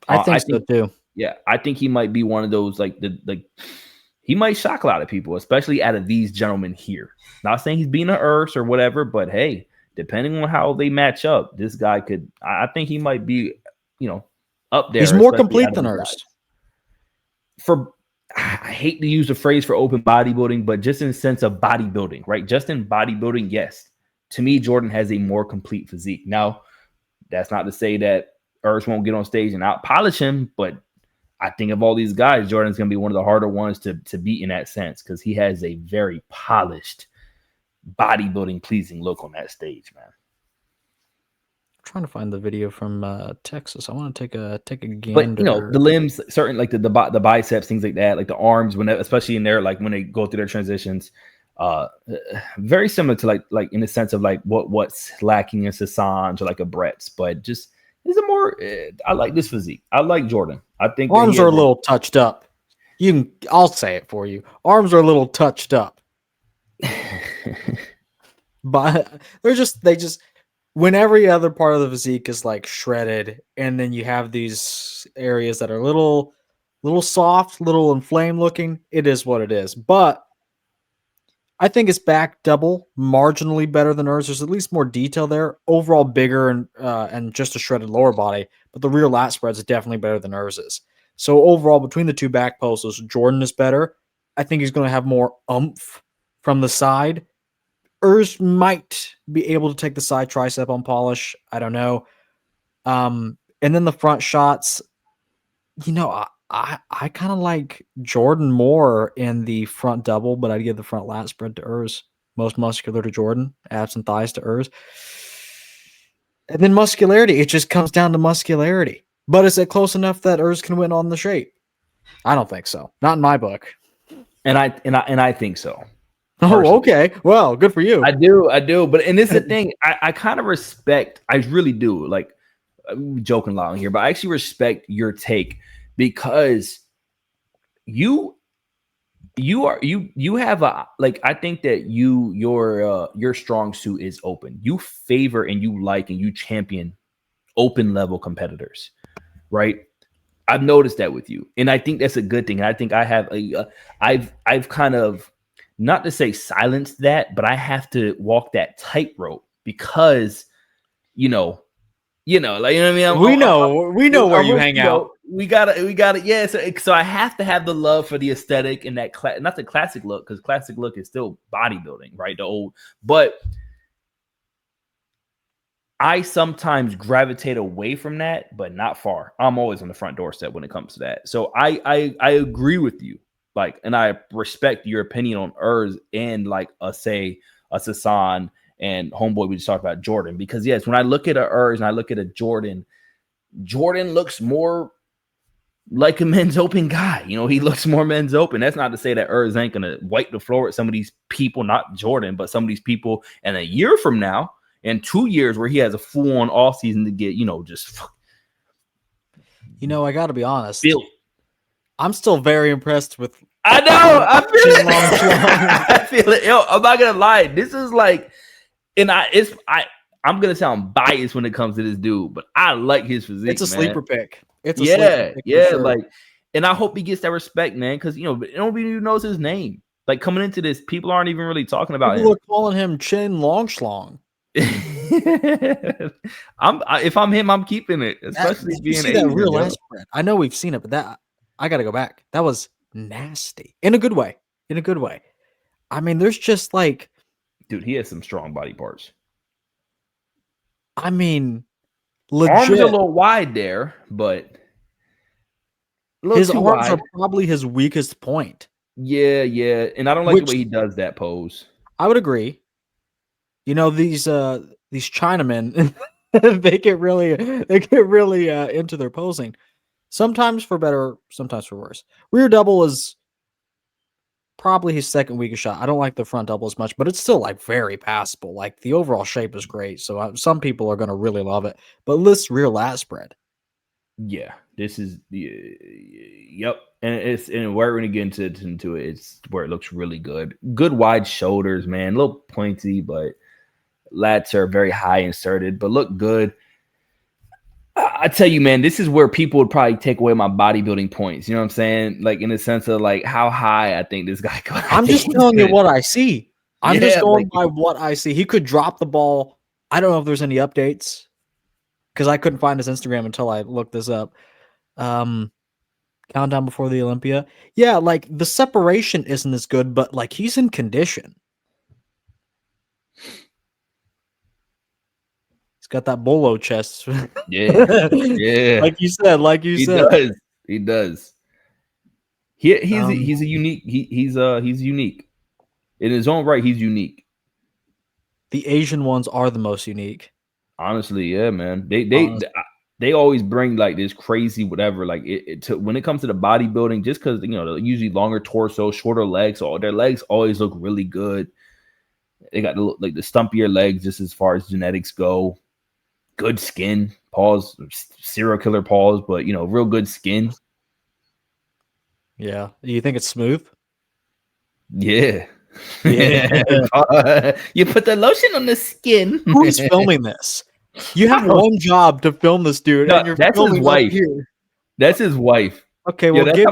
I think so too. Yeah, I think he might be one of those he might shock a lot of people, especially out of these gentlemen here. Not saying he's being an Urs or whatever, but hey, depending on how they match up, this guy could. I think he might be, up there. He's more complete than Urs. I hate to use the phrase for open bodybuilding, but just in the sense of bodybuilding, right? Just in bodybuilding, yes. To me, Jordan has a more complete physique. Now, that's not to say that Urs won't get on stage and out polish him, but I think of all these guys, Jordan's going to be one of the harder ones to beat in that sense because he has a very polished, bodybuilding pleasing look on that stage, man. I'm trying to find the video from Texas. I want to take a gander. But the limbs, certain like the biceps, things like that, like the arms, especially in there, like when they go through their transitions, very similar to like in the sense of like what's lacking in Sasan's or like a Brett's, but just is a more. I like this physique. I like Jordan. I think arms are a little touched up. I'll say it for you. Arms are a little touched up. But they just when every other part of the physique is like shredded, and then you have these areas that are little soft, little inflamed looking. It is what it is. But I think his back double marginally better than Urs. There's at least more detail there. Overall, bigger and just a shredded lower body, but the rear lat spreads is definitely better than Urs's. So overall, between the two back poses, Jordan is better. I think he's going to have more oomph from the side. Urs might be able to take the side tricep on polish. I don't know. And then the front shots, I kind of like Jordan more in the front double, but I'd give the front lat spread to Urs. Most muscular to Jordan, abs and thighs to Urs. And then muscularity, it just comes down to muscularity. But is it close enough that Urs can win on the shape? I don't think so. Not in my book. And I think so. Personally. Oh, okay. Well, good for you. I do. But this is the thing. I kind of respect. I really do. Like, I'm joking a lot here, but I actually respect your take because you have a I think that your strong suit is open. You favor and you like and you champion open level competitors, right? I've noticed that with you, and I think that's a good thing. And I think I have I've kind of, not to say silenced that, but I have to walk that tightrope because like, you know what I mean? We know where you hang out. We got it. Yeah. So I have to have the love for the aesthetic and that not the classic look, because classic look is still bodybuilding, right? The old, but I sometimes gravitate away from that, but not far. I'm always on the front doorstep when it comes to that. So I agree with you. And I respect your opinion on Urs and a Sasan and homeboy we just talked about Jordan, because yes, when I look at a Urs and I look at a Jordan looks more like a men's open guy. He looks more men's open. That's not to say that Urs ain't gonna wipe the floor with some of these people, not Jordan, but some of these people. And a year from now, in 2 years, where he has a full on off season to get, just You know, I got to be honest. Built. I'm still very impressed with. I know. I feel Chenlong it. I feel it. Yo, I'm not gonna lie. This is like, and I'm gonna sound biased when it comes to this dude, but I like his physique. It's a sleeper pick. It's a yeah, sleeper pick yeah. for sure. Like, and I hope he gets that respect, man, because nobody knows his name. Like coming into this, people aren't even really talking about People him. are calling him Chenlong Chen. If I'm him, I'm keeping it, especially Did being you see Asian, that real yo. ass spread? I know we've seen it, but that I got to go back. That was nasty in a good way. In a good way. I mean, there's just like, Dude, he has some strong body parts. I mean, Arms legit. a little wide there, but His arms wide. are probably his weakest point. Yeah, and I don't like the way he does that pose. I would agree. You know, these Chinamen, they get really into their posing. Sometimes for better, sometimes for worse. Rear double is probably his second weakest shot. I don't like the front double as much, but it's still like very passable. Like the overall shape is great, so some people are going to really love it. But this rear lat spread, yeah, this is yep, and we're going to get into it. It's where it looks really good. Good wide shoulders, man, a little pointy, but lats are very high inserted, but look good. I tell you, man, this is where people would probably take away my bodybuilding points. You know what I'm saying? Like in the sense of like how high I think this guy could. I'm just telling you what I see. I'm just going like, by what I see. He could drop the ball. I don't know if there's any updates because I couldn't find his Instagram until I looked this up. Countdown before the Olympia. Yeah, like the separation isn't as good, but like he's in condition. He's got that bolo chest. yeah. Like you said. He does. He's a unique. He's unique in his own right. He's unique. The Asian ones are the most unique. Honestly, yeah, man. They always bring like this crazy whatever. Like when it comes to the bodybuilding, just because they're usually longer torso, shorter legs, so their legs always look really good. They got the stumpier legs, just as far as genetics go. Good skin, paws, serial killer paws, but real good skin. Yeah. Do you think it's smooth? Yeah. Yeah. You put the lotion on the skin. Who's filming this? You have one job to film this dude, and you're that's filming his wife. Here. That's his wife. Okay, well, give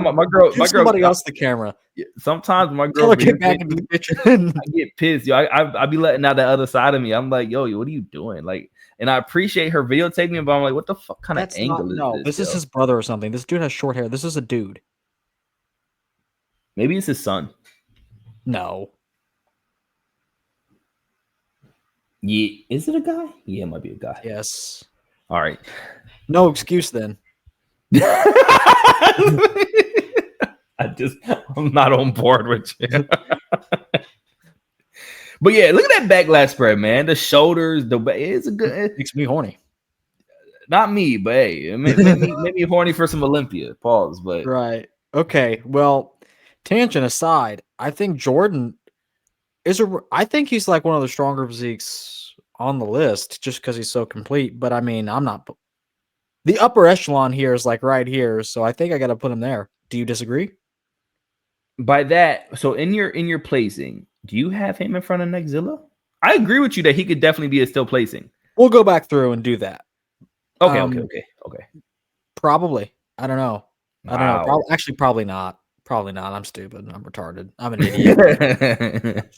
somebody else the camera. Sometimes my girl get back into the kitchen. I get pissed, yo. I be letting out the other side of me. I'm like, yo, what are you doing? Like, and I appreciate her videotaping, but I'm like, what the fuck kind of angle is this? This is his brother or something. This dude has short hair. This is a dude. Maybe it's his son. No. Yeah, is it a guy? Yeah, it might be a guy. Yes. All right. No excuse then. I'm not on board with you. But yeah, look at that back lat spread, man. The shoulders, it's a good. It makes me horny. Not me, but hey, it made me horny for some Olympia. Pause, but right. Okay. Well, tangent aside, I think Jordan I think he's like one of the stronger physiques on the list just because he's so complete. But I mean, I'm not. The upper echelon here is like right here, so I think I got to put him there. Do you disagree? By that, so in your placing, do you have him in front of Neckzilla? I agree with you that he could definitely be a still placing. We'll go back through and do that. Okay. Probably. I don't know. Wow. I don't know. Actually, probably not. Probably not. I'm stupid. I'm retarded. I'm an idiot.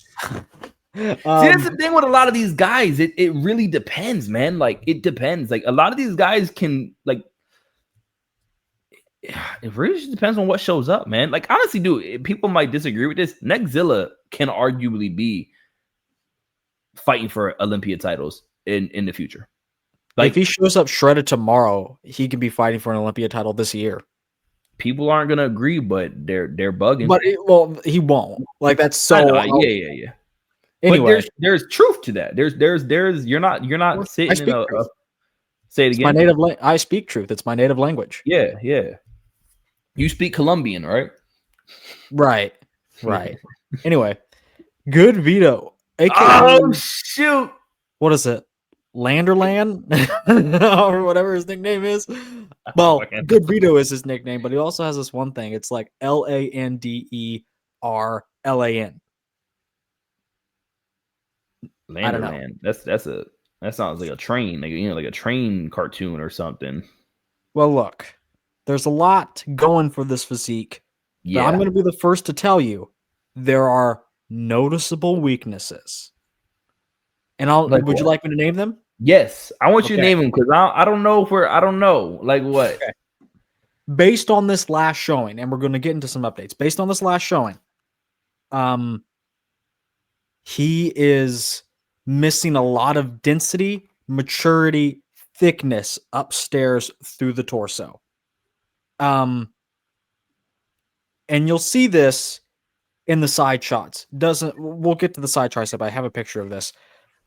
See, that's the thing with a lot of these guys. It really depends, man. Like, it depends. Like, a lot of these guys can, like, it really just depends on what shows up, man. Like, honestly, dude, people might disagree with this. Neckzilla can arguably be fighting for Olympia titles in the future. Like, if he shows up shredded tomorrow, he could be fighting for an Olympia title this year. People aren't gonna agree, but they're bugging. But he won't. Like, that's so. Yeah. Anyway, but there's truth to that. There's you're not sitting in a say it again. My native I speak truth. It's my native language. Yeah. You speak Colombian, right? Right. Anyway, good veto. AKA, oh shoot! What is it? Landerland or whatever his nickname is. Oh, Well, man. Good Vito is his nickname, but he also has this one thing. It's like Landerlan. I don't know. Landerland. That sounds like a train, like like a train cartoon or something. Well, look, there's a lot going for this physique, but I'm Yeah. going to be the first to tell you there are noticeable weaknesses. And Like would you what? like me to name them? Yes, I want you to Okay. name them because I don't know if I don't know like what. Okay. Based on this last showing, and we're going to get into some updates. Based on this last showing, he is missing a lot of density, maturity, thickness upstairs through the torso. And you'll see this in the side shots. We'll get to the side tricep. I have a picture of this.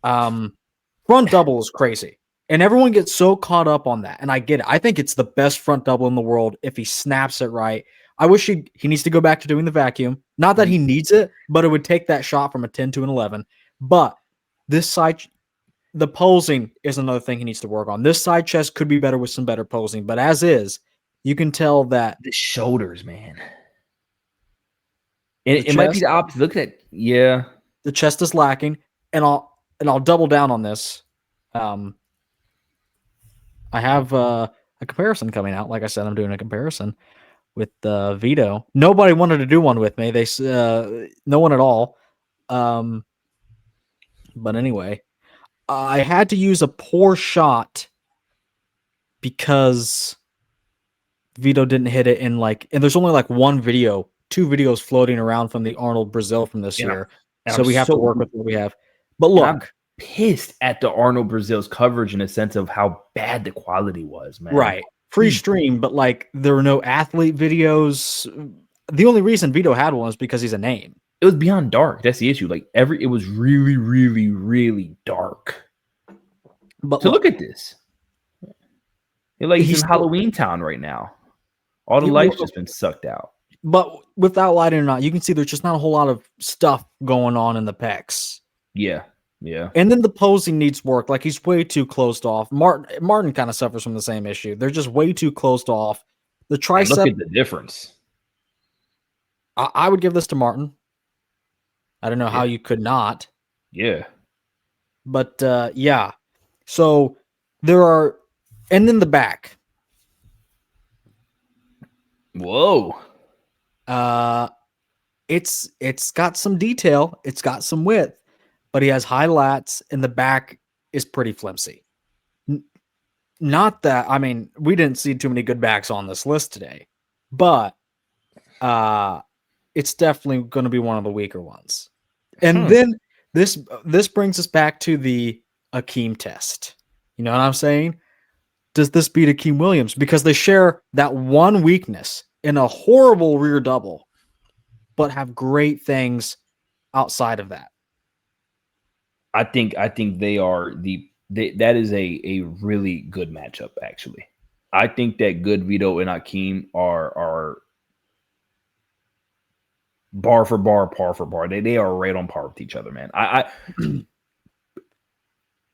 Front double is crazy. And everyone gets so caught up on that. And I get it. I think it's the best front double in the world if he snaps it right. I wish he needs to go back to doing the vacuum. Not that he needs it, but it would take that shot from a 10 to an 11. But this side, the posing is another thing he needs to work on. This side chest could be better with some better posing. But as is, you can tell that The shoulders, man. And the it might be chest, the opposite. Look at that. Yeah. the chest is lacking. And I'll double down on this. I have a comparison coming out. Like I said, I'm doing a comparison with Vito. Nobody wanted to do one with me. No one at all. But anyway, I had to use a poor shot because Vito didn't hit it and there's only like two videos floating around from the Arnold Brazil from this year. So we have to work with what we have. But look, pissed at the Arnold Brazil's coverage in a sense of how bad the quality was, man. Right. Free stream, but there were no athlete videos. The only reason Vito had one is because he's a name. It was beyond dark. That's the issue. It was really, really, really dark. But look at this. He's in Halloween Town right now. All the light's just been sucked out. But without lighting or not, you can see there's just not a whole lot of stuff going on in the pecs. Yeah. Yeah. And then the posing needs work. He's way too closed off. Martin kind of suffers from the same issue. They're just way too closed off. The tricep. And look at the difference. I would give this to Martin. I don't know how you could not. Yeah. But yeah. So there are, and then the back. Whoa. It's got some detail. It's got some width. But he has high lats, and the back is pretty flimsy. Not that, we didn't see too many good backs on this list today, but it's definitely going to be one of the weaker ones. And then this brings us back to the Akeem test. You know what I'm saying? Does this beat Akeem Williams? Because they share that one weakness in a horrible rear double, but have great things outside of that. I think they are that is a really good matchup, actually. I think that Good Vito and Akeem are bar for bar, par for bar. They are right on par with each other, man.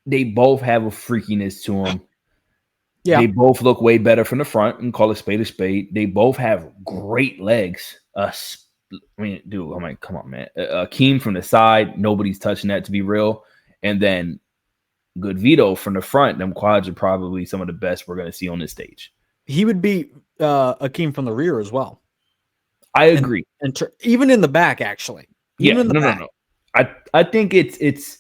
They both have a freakiness to them. Yeah. They both look way better from the front, and call a spade a spade. They both have great legs. Come on, man. Akeem from the side, nobody's touching that, to be real. And then Good Vito from the front, them quads are probably some of the best we're going to see on this stage. He would beat Akeem from the rear as well. I agree. And even in the back, actually. Even in the back. No. I think it's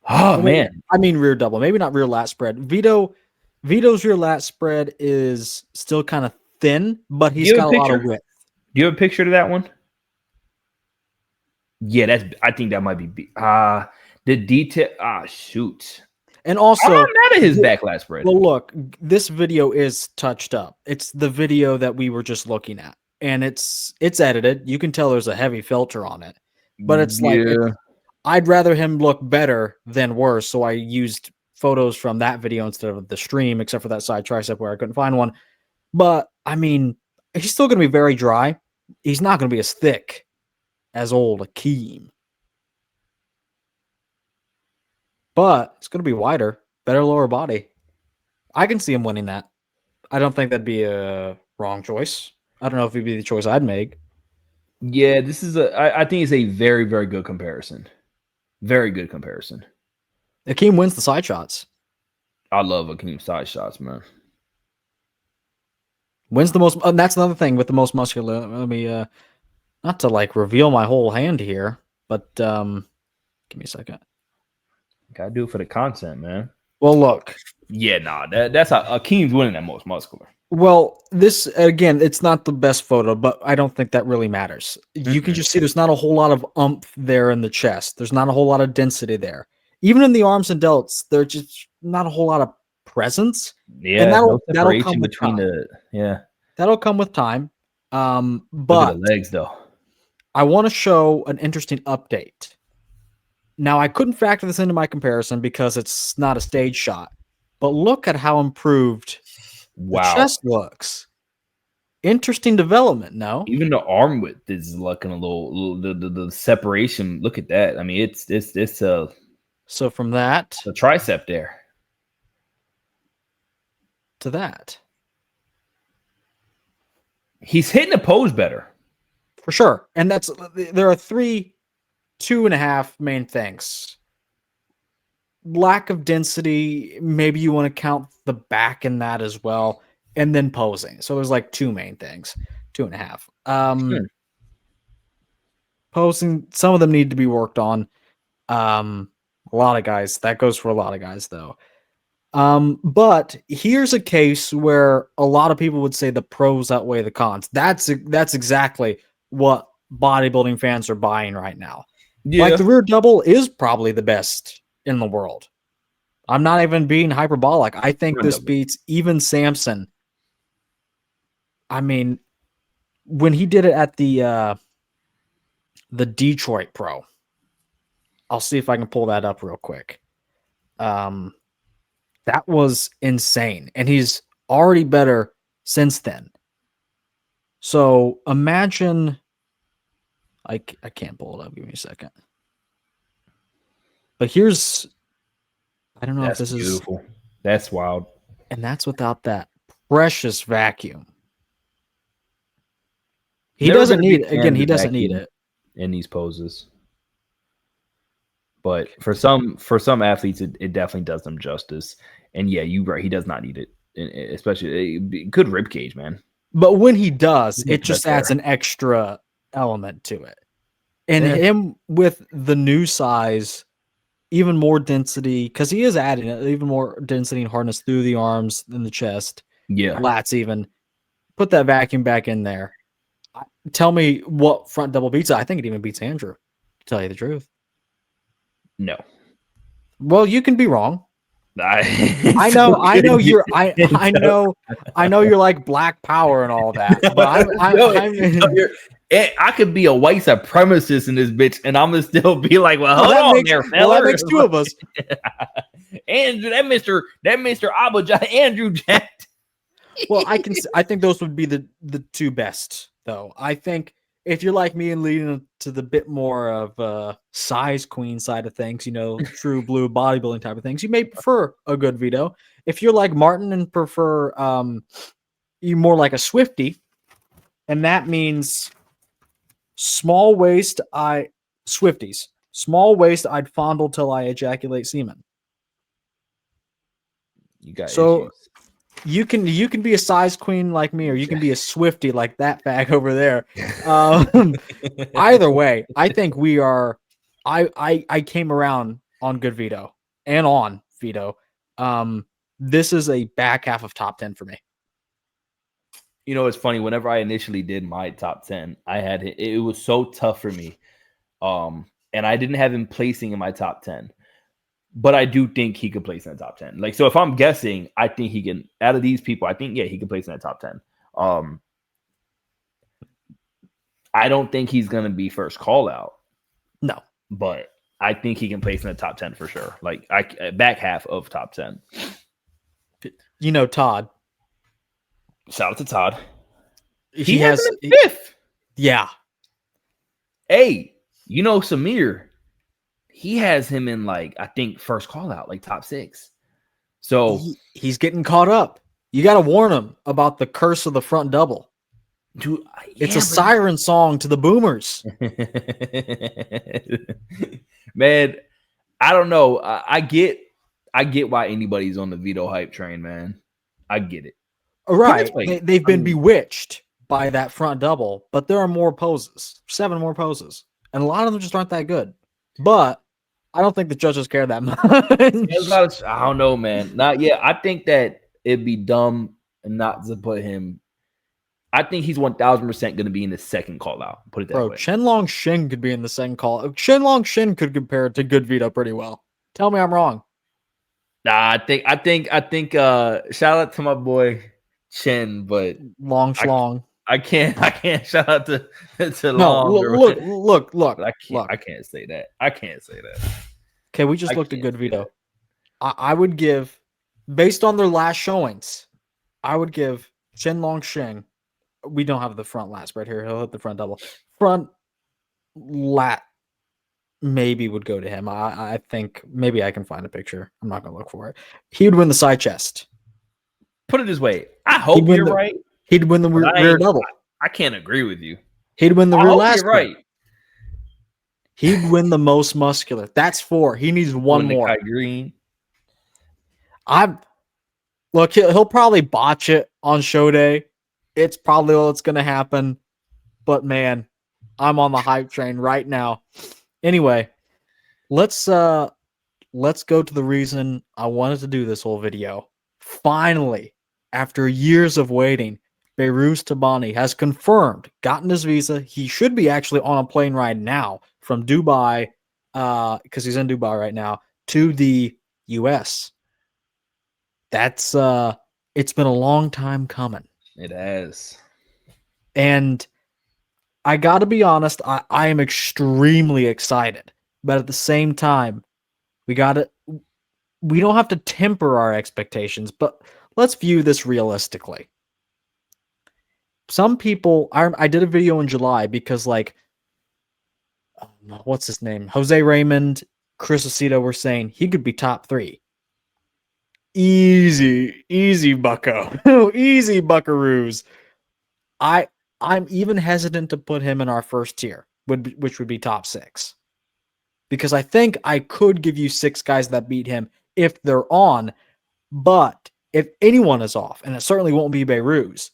man. I mean rear double, maybe not rear lat spread. Vito's rear lat spread is still kind of thin, but he's got a lot of width. Do you have a picture of that one? Yeah, I think that might be the detail. Shoot. And also, I'm mad at his back lat spread. Well, look, this video is touched up. It's the video that we were just looking at, and it's edited. You can tell there's a heavy filter on it, but it's I'd rather him look better than worse. So I used photos from that video instead of the stream, except for that side tricep where I couldn't find one. But he's still going to be very dry. He's not going to be as thick as old Akeem. but it's going to be wider, better lower body. I can see him winning that. I don't think that'd be a wrong choice. I don't know if it'd be the choice I'd make. Yeah, this is I think it's a very, very good comparison. Very good comparison. Akeem wins the side shots. I love Akeem side shots, man. Wins the most. And that's another thing with the most muscular. Let me, not to like reveal my whole hand here, but give me a second. Gotta do it for the content, man. Well, look. Yeah, nah, that's how Akeem's winning that most muscular. Well, this again, it's not the best photo, but I don't think that really matters. You can just see there's not a whole lot of oomph there in the chest. There's not a whole lot of density there. Even in the arms and delts, there's just not a whole lot of presence. Yeah, and that'll come between that'll come with time. Look But at the legs though. I want to show an interesting update. Now, I couldn't factor this into my comparison because it's not a stage shot, but look at how improved the chest looks. Interesting development, no? Even the arm width is looking a little the separation. Look at that. I mean, it's so from that the tricep there to that. He's hitting the pose better. For sure. And there are 2.5 main things. Lack of density, maybe you want to count the back in that as well, and then posing. So there's like 2 main things, 2.5. Posing, some of them need to be worked on. A lot of guys, that goes for a lot of guys though. But here's a case where a lot of people would say the pros outweigh the cons. That's exactly what bodybuilding fans are buying right now. Yeah. Like the rear double is probably the best in the world. I'm not even being hyperbolic. I think this beats even Samson. I mean, when he did it at the Detroit Pro, I'll see if I can pull that up real quick. That was insane. And he's already better since then. So imagine, I can't pull it up. Give me a second. But here's, I don't know if this is beautiful. That's wild. And that's without that precious vacuum. He doesn't need it. Again, he doesn't need it in these poses. But for some athletes, it definitely does them justice. And yeah, you're right. He does not need it, especially good rib cage, man. But when he does, it just adds an extra element to it. And him with the new size, even more density, because he is adding even more density and hardness through the arms and the chest. Yeah. Lats even. Put that vacuum back in there. Tell me what front double beats. I think it even beats Andrew, to tell you the truth. No. Well, you can be wrong. I know you're like Black Power and all that, but I could be a white supremacist in this bitch, and I'm gonna still be like, well, hold on there, fella. Well, that makes 2 of us. Andrew, that Mr. Abba Andrew Jack. Well, I think those would be the 2 best, though. I think if you're like me and leaning to the bit more of size queen side of things, true blue bodybuilding type of things, you may prefer a good Vito. If you're like Martin and prefer you more like a Swifty, and that means small waist, Swifties. Small waist, I'd fondle till I ejaculate semen. You got so issues. You can be a size queen like me, or you can be a Swifty like that bag over there. Either way, I think we are. I came around on good Vito and on Vito. This is a back half of top 10 for me. It's funny. Whenever I initially did my top 10, it was so tough for me, and I didn't have him placing in my top 10. But I do think he could place in the top 10. Like, so if I'm guessing, I think he can, out of these people, I think, yeah, he can place in the top 10. I don't think he's going to be first call out. No. But I think he can place in the top 10 for sure. Like, back half of top 10. Todd. Shout out to Todd. He has him in 5th. Yeah. Hey, Samir. he has him in like, I think first call out, like top 6. So he's getting caught up. You got to warn him about the curse of the front double. dude, It's a siren song to the boomers. Man, I don't know. I get why anybody's on the Vito hype train, man. I get it. Right. They've been bewitched by that front double, but there are more poses, 7 more poses, and a lot of them just aren't that good. But I don't think the judges care that much. I don't know, man. Not yet. I think that it'd be dumb not to put him. I think he's 1000% going to be in the second call out. Put it that way. Chenlong Chen could be in the second call. Chenlong Chen could compare to good Vito pretty well. Tell me I'm wrong. Nah, I think. Shout out to my boy Chen, but Long Schlong. I can't shout out to no, Long. Look. I can't say that. I can't say that. Okay, we just looked at good Vito. I would give, based on their last showings, I would give Chenlong Chen. We don't have the front lat spread here. He'll hit the front double. Front lat maybe would go to him. I think maybe I can find a picture. I'm not going to look for it. He would win the side chest. Put it this way. I hope you're right. He'd win the rear double. I can't agree with you. He'd win the rear lat spread. Right. He'd win the most muscular. That's 4. He needs one more. Kai Green. Look, he'll probably botch it on show day. It's probably what's going to happen. But man, I'm on the hype train right now. Anyway, let's go to the reason I wanted to do this whole video. Finally, after years of waiting, Behrooz Tabani has confirmed, gotten his visa. He should be actually on a plane right now from Dubai, because he's in Dubai right now, to the US. That's it's been a long time coming. It has. And I got to be honest, I am extremely excited. But at the same time, we don't have to temper our expectations, but let's view this realistically. Some people, I did a video in July because, like, what's his name? Jose Raymond, Chris Aceto were saying he could be top 3. Easy, bucko. Easy, buckaroos. I'm even hesitant to put him in our first tier, which would be top 6. Because I think I could give you 6 guys that beat him if they're on, but if anyone is off, and it certainly won't be Behrooz,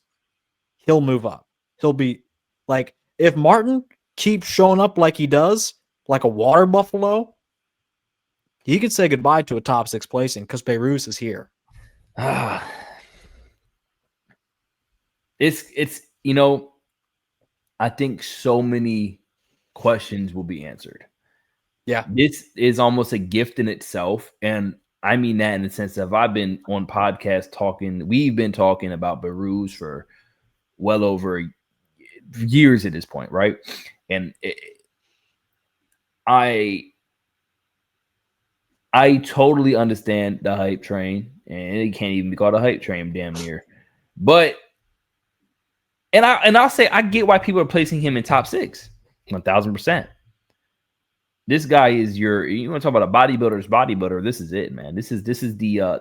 he'll move up. He'll be like, if Martin keeps showing up like he does, like a water buffalo, he could say goodbye to a top 6 placing because Behrooz is here. It's I think so many questions will be answered. Yeah. This is almost a gift in itself. And I mean that in the sense of I've been on podcasts we've been talking about Behrooz for well over years at this point, right? And I totally understand the hype train, and it can't even be called a hype train damn near. But I'll say I get why people are placing him in top 6, 1000%. This guy is you want to talk about a bodybuilder's bodybuilder. This is it, man. This is the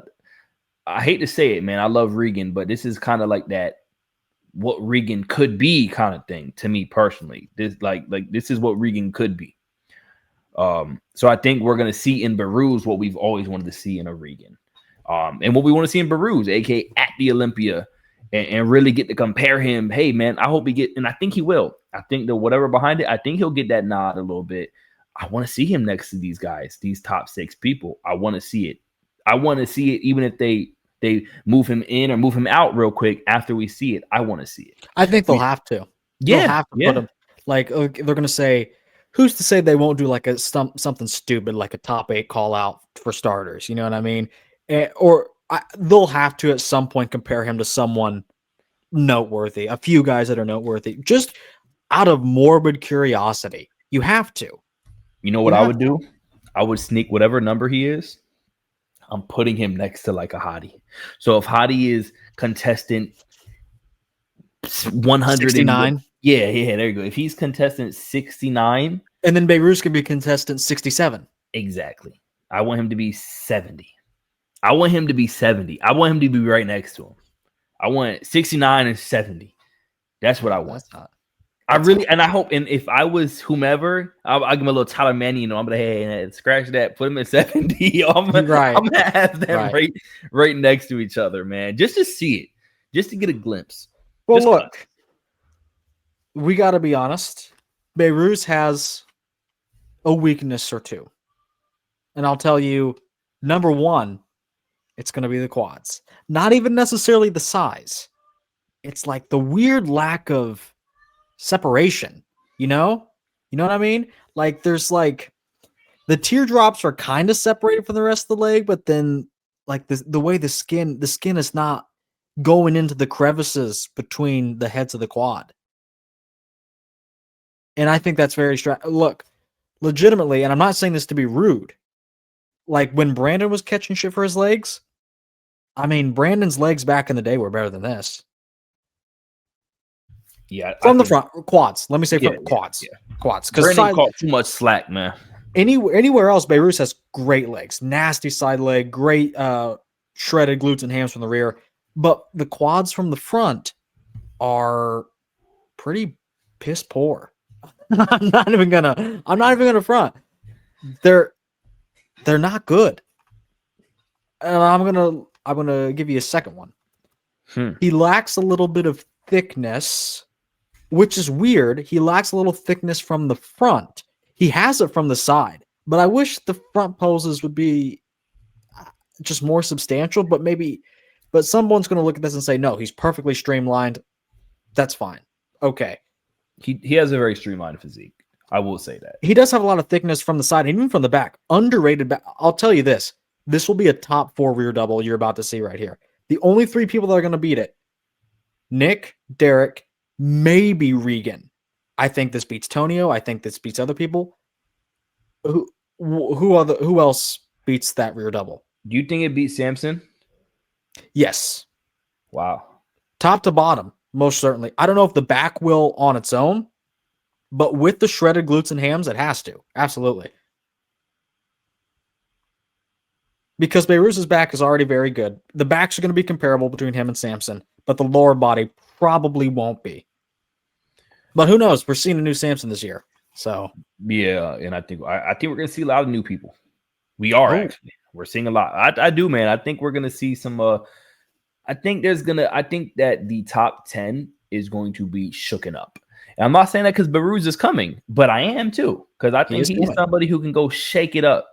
I hate to say it, man. I love Regan, but this is kind of like that what Regan could be kind of thing to me personally. This like this is what Regan could be. So I think we're gonna see in Behrooz what we've always wanted to see in a Regan. And what we want to see in Behrooz, aka at the Olympia, and really get to compare him. Hey man, I hope and I think he will. I think that whatever behind it, I think he'll get that nod a little bit. I want to see him next to these guys, these top 6 people. I want to see it. I want to see it even if they move him in or move him out real quick after we see it. I want to see it. I think they'll have to. They'll have to put him, like, they're going to say, who's to say they won't do like something stupid, like a top 8 call out for starters? You know what I mean? They'll have to at some point compare him to someone noteworthy, a few guys that are noteworthy, just out of morbid curiosity. You have to. You know what I would do? I would sneak whatever number he is. I'm putting him next to like a Hottie. So if Hottie is contestant 169, yeah, there you go. If he's contestant 69, and then Behrooz could be contestant 67. Exactly. I want him to be 70. I want him to be 70. I want him to be right next to him. I want 69 and 70. That's what I want. I really, and I hope, and if I was whomever, I'll give him a little Tyler Manning, I'm gonna, hey, scratch that, put him at 70. I'm gonna have them right next to each other, man, just to see it, just to get a glimpse. Well, look, we got to be honest. Behrooz has a weakness or two, and I'll tell you, number one, it's going to be the quads. Not even necessarily the size. It's like the weird lack of separation, you know what I mean? Like there's like the teardrops are kind of separated from the rest of the leg, but then like the way the skin is not going into the crevices between the heads of the quad. And I think that's very look, legitimately, and I'm not saying this to be rude. Like when Brandon was catching shit for his legs, I mean, Brandon's legs back in the day were better than this. Yeah, from the front, quads. Let me say quads. Quads. Because Brandon caught too much slack, man. Anywhere else, Behrooz has great legs, nasty side leg, great shredded glutes and hams from the rear, but the quads from the front are pretty piss poor. I'm not even gonna front. They're not good. And I'm gonna give you a second one. He lacks a little bit of thickness, which is weird. He lacks a little thickness from the front. He has it from the side, but I wish the front poses would be just more substantial, but someone's going to look at this and say, no, he's perfectly streamlined. That's fine. Okay. He has a very streamlined physique. I will say that. He does have a lot of thickness from the side, and even from the back. Underrated back. I'll tell you this. This will be a top 4 rear double you're about to see right here. The only 3 people that are going to beat it, Nick, Derek, maybe Regan. I think this beats Tonio. I think this beats other people. Who else beats that rear double? Do you think it beats Samson? Yes. Wow. Top to bottom, most certainly. I don't know if the back will on its own, but with the shredded glutes and hams, it has to. Absolutely. Because Behrooz's back is already very good. The backs are going to be comparable between him and Samson, but the lower body probably won't be. But who knows? We're seeing a new Samson this year. So yeah, and I think we're going to see a lot of new people. We are actually. We're seeing a lot. I do, man. I think we're going to see some I think that the top 10 is going to be shooken up. And I'm not saying that because Behrooz is coming, but I am too, because I think he's somebody who can go shake it up.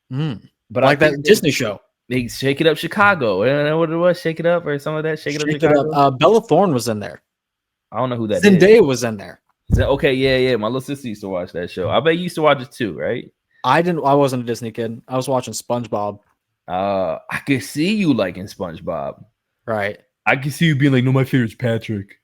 But like that Disney show. They Shake It Up Chicago. I don't know what it was. Shake It Up or some of that. Shake It Up Chicago. Bella Thorne was in there. I don't know who that Zendaya was in there. Okay, yeah. My little sister used to watch that show. I bet you used to watch it too, right? I wasn't a Disney kid. I was watching SpongeBob. I could see you liking SpongeBob. Right. I could see you being like, no, my favorite's Patrick.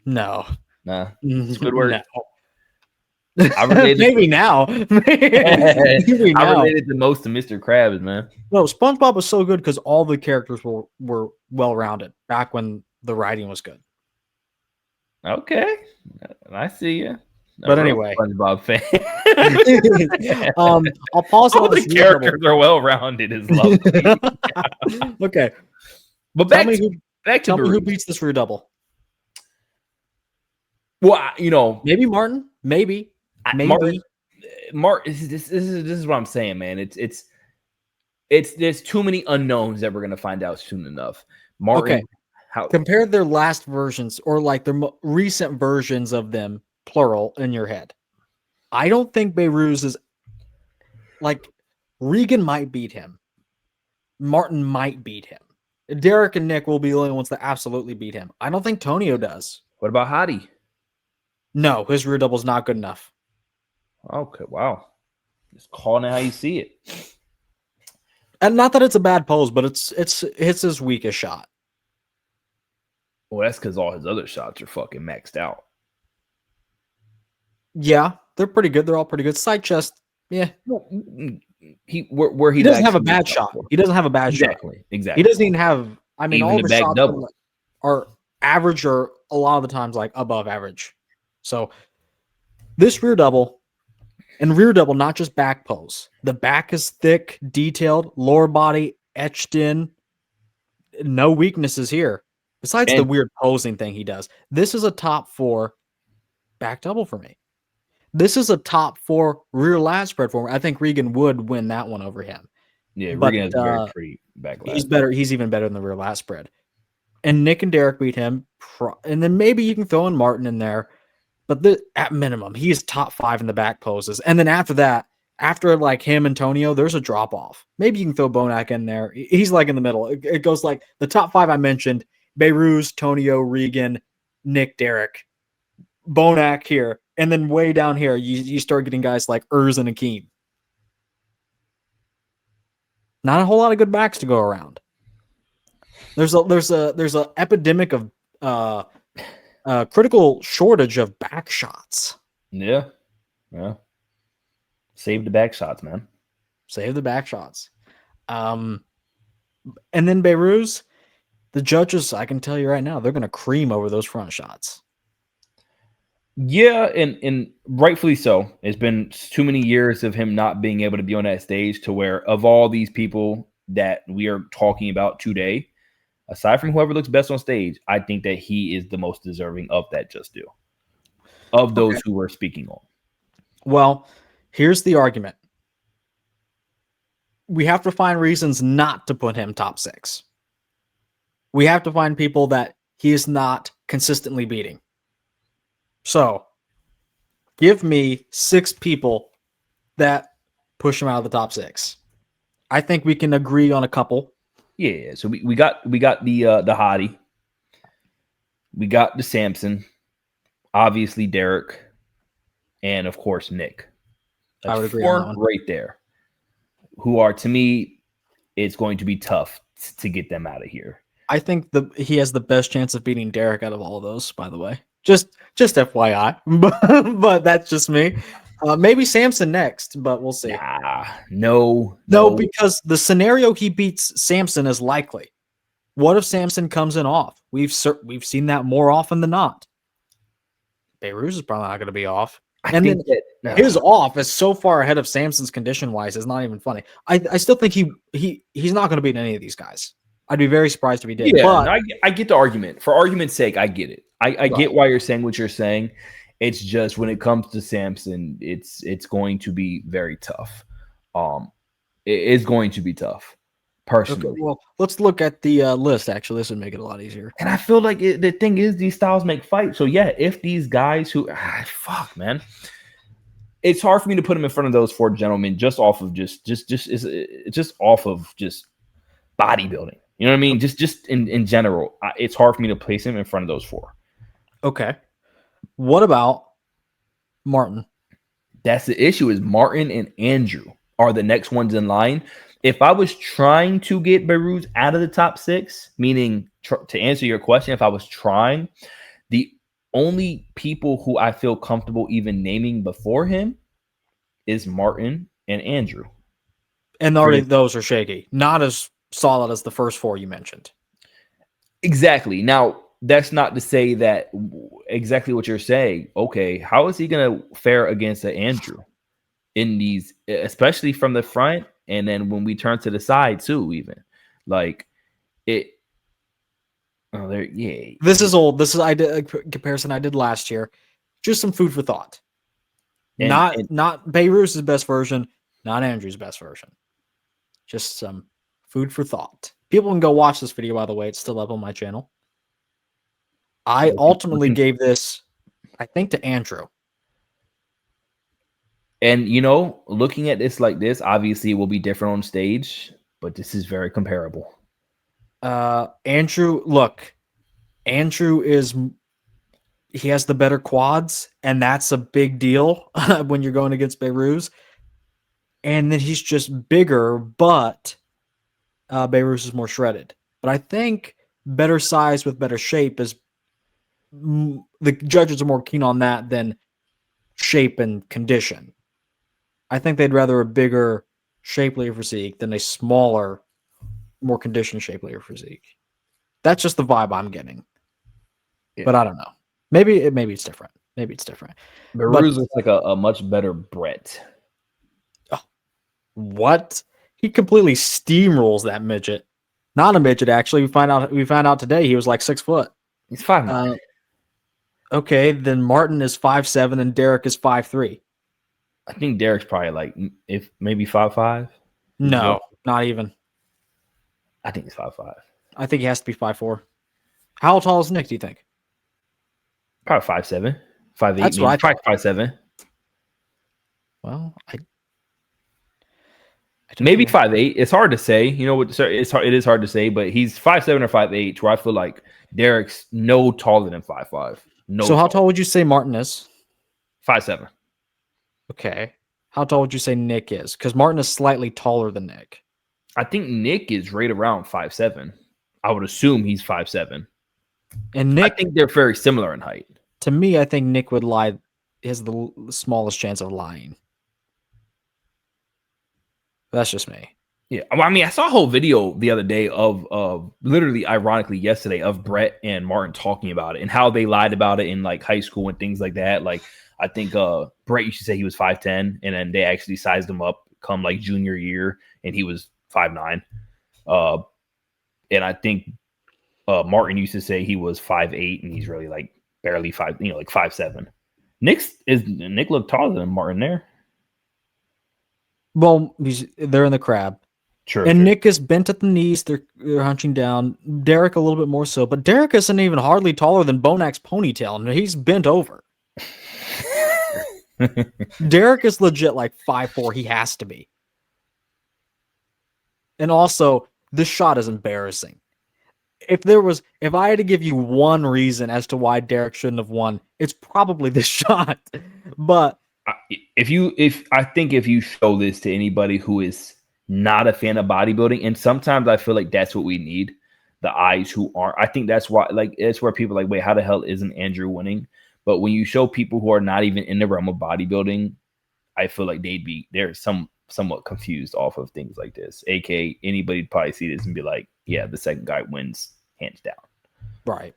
No. Nah. Squidward. No. I related maybe now. Maybe now. I related the most to Mr. Krabs, man. No, SpongeBob was so good because all the characters were well-rounded back when the writing was good. Okay. I see you. But anyway, SpongeBob fan. I'll pause. All the characters are well-rounded. Is lovely. Okay, but back to who beats this rear double. Well, maybe Martin. Maybe. Martin. This is what I'm saying, man. It's there's too many unknowns that we're gonna find out soon enough. Martin. Okay. Compare their last versions or like their recent versions of them, plural, in your head. I don't think Behrooz is like Regan might beat him. Martin might beat him. Derek and Nick will be the only ones that absolutely beat him. I don't think Tonio does. What about Hottie? No, his rear double is not good enough. Okay, wow. Just calling it how you see it. And not that it's a bad pose, but it's his weakest shot. Well, that's because all his other shots are fucking maxed out. Yeah, they're pretty good. They're all pretty good. Side chest, yeah. He doesn't have a bad shot. He doesn't have a bad shot. Exactly. He doesn't even have. I mean, even all the back shots double are average, or a lot of the times like above average. So this rear double, And rear double, not just back pose. The back is thick, detailed, lower body etched in. No weaknesses here. Besides the And weird posing thing he does. This is a top 4 back double for me. This is a top 4 rear lat spread for me. I think Regan would win that one over him. yeah, But Regan is very pretty back lat. he's better. He's even better than the rear lat spread. And Nick and Derek beat him. And then maybe you can throw in Martin in there. But at minimum, he is top 5 in the back poses. And then after that, after like him and Tonio, there's a drop off. Maybe you can throw Bonac in there. He's like in the middle. It goes like the top 5 I mentioned: Behrooz, Tonio, Regan, Nick, Derek, Bonac here. And then way down here, you start getting guys like Urs and Akeem. Not a whole lot of good backs to go around. There's a epidemic of critical shortage of back shots. Yeah. Save the back shots, man. Save the back shots. And then Behrooz, the judges, I can tell you right now, they're going to cream over those front shots. Yeah, and rightfully so. It's been too many years of him not being able to be on that stage to where, of all these people that we are talking about today, aside from whoever looks best on stage, I think that he is the most deserving of that just due. Of those who we're speaking on. Well, here's the argument. We have to find reasons not to put him top 6. We have to find people that he is not consistently beating. So, give me 6 people that push him out of the top 6. I think we can agree on a couple. Yeah, so we got the Hottie. We got the Samson. Obviously Derek. And of course Nick. That's I would agree 4 on that one. right there. Who are, to me, it's going to be tough to get them out of here. I think he has the best chance of beating Derek out of all of those, by the way. Just FYI. But that's just me. Maybe Samson next, but we'll see. No, because the scenario he beats Samson is likely. What if Samson comes in off? We've seen that more often than not. Behrooz is probably not going to be off. His off is so far ahead of Samson's condition-wise, it's not even funny. I still think he's not going to beat any of these guys. I'd be very surprised if he did. Yeah, but I get the argument. For argument's sake, I get it. I get why you're saying what you're saying. It's just when it comes to Samson, it's going to be very tough. It is going to be tough, personally. Okay, well, let's look at the list. Actually, this would make it a lot easier. And I feel like the thing is, these styles make fights. So yeah, if these guys who fuck, man, it's hard for me to put them in front of those 4 gentlemen just off of just off of just bodybuilding. You know what I mean? Just in general, it's hard for me to place him in front of those 4. Okay. What about Martin? That's the issue. Is Martin and Andrew are the next ones in line. If I was trying to get Behrooz out of the top 6, meaning to answer your question, if I was trying, the only people who I feel comfortable even naming before him is Martin and Andrew. And already those are shaky. Not as solid as the first 4 you mentioned. Exactly. Now, that's not to say that exactly what you're saying. Okay, how is he going to fare against Andrew in these, especially from the front, and then when we turn to the side too, even like it. Oh, there, yeah. This is old. This is I did a comparison I did last year. Just some food for thought. Not Behrooz' best version, not Andrew's best version. Just some food for thought. People can go watch this video, by the way. It's still up on my channel. I ultimately gave this, I think, to Andrew. And, you know, looking at this like this, obviously it will be different on stage, but this is very comparable. Andrew he has the better quads, and that's a big deal when you're going against Behrooz. And then he's just bigger, but Behrooz is more shredded. But I think better size with better shape is the judges are more keen on that than shape and condition. I think they'd rather a bigger, shapelier physique than a smaller, more conditioned, shapelier physique. That's just the vibe I'm getting. Yeah. But I don't know. Maybe it's different. Maybe it's different. But Behrooz looks like a much better Brett. what? He completely steamrolls that midget. Not a midget, actually. We found out today he was like 6 foot. He's 5'9". Okay, then Martin is 5'7" and Derek is 5'3". I think Derek's probably like if maybe 5'5". No, not even. I think he's 5'5". I think he has to be 5'4". How tall is Nick, do you think? Probably 5'7", 5'8". That's what I probably 5'7". Well, I don't Maybe know. 5'8". It's hard to say. You know what? It is hard to say, but he's 5'7" or 5'8", where I feel like Derek's no taller than 5'5". No. So how tall would you say Martin is? 5'7". Okay. How tall would you say Nick is? Because Martin is slightly taller than Nick. I think Nick is right around 5'7". I would assume he's 5'7". And Nick, I think they're very similar in height. to me, I think Nick would lie. Has the smallest chance of lying. That's just me. Yeah, well, I mean, I saw a whole video the other day of literally, ironically, yesterday of Brett and Martin talking about it and how they lied about it in like high school and things like that. Like, I think Brett used to say he was 5'10", and then they actually sized him up come like junior year, and he was 5'9". And I think Martin used to say he was 5'8", and he's really like barely like 5'7". Nick looked taller than Martin there. Well, they're in the crab. True. And Nick is bent at the knees. They're hunching down. Derek a little bit more so. But Derek isn't even hardly taller than Bonak's ponytail. And he's bent over. Derek is legit like 5'4". He has to be. And also, this shot is embarrassing. If I had to give you one reason as to why Derek shouldn't have won, it's probably this shot. But I think if you show this to anybody who is not a fan of bodybuilding, and sometimes I feel like that's what we need, the eyes who aren't. I think that's why, like, it's where people are like, wait, how the hell isn't Andrew winning? But when you show people who are not even in the realm of bodybuilding, I feel like they're somewhat confused off of things like this. AKA anybody probably see this and be like, yeah, the second guy wins hands down. Right.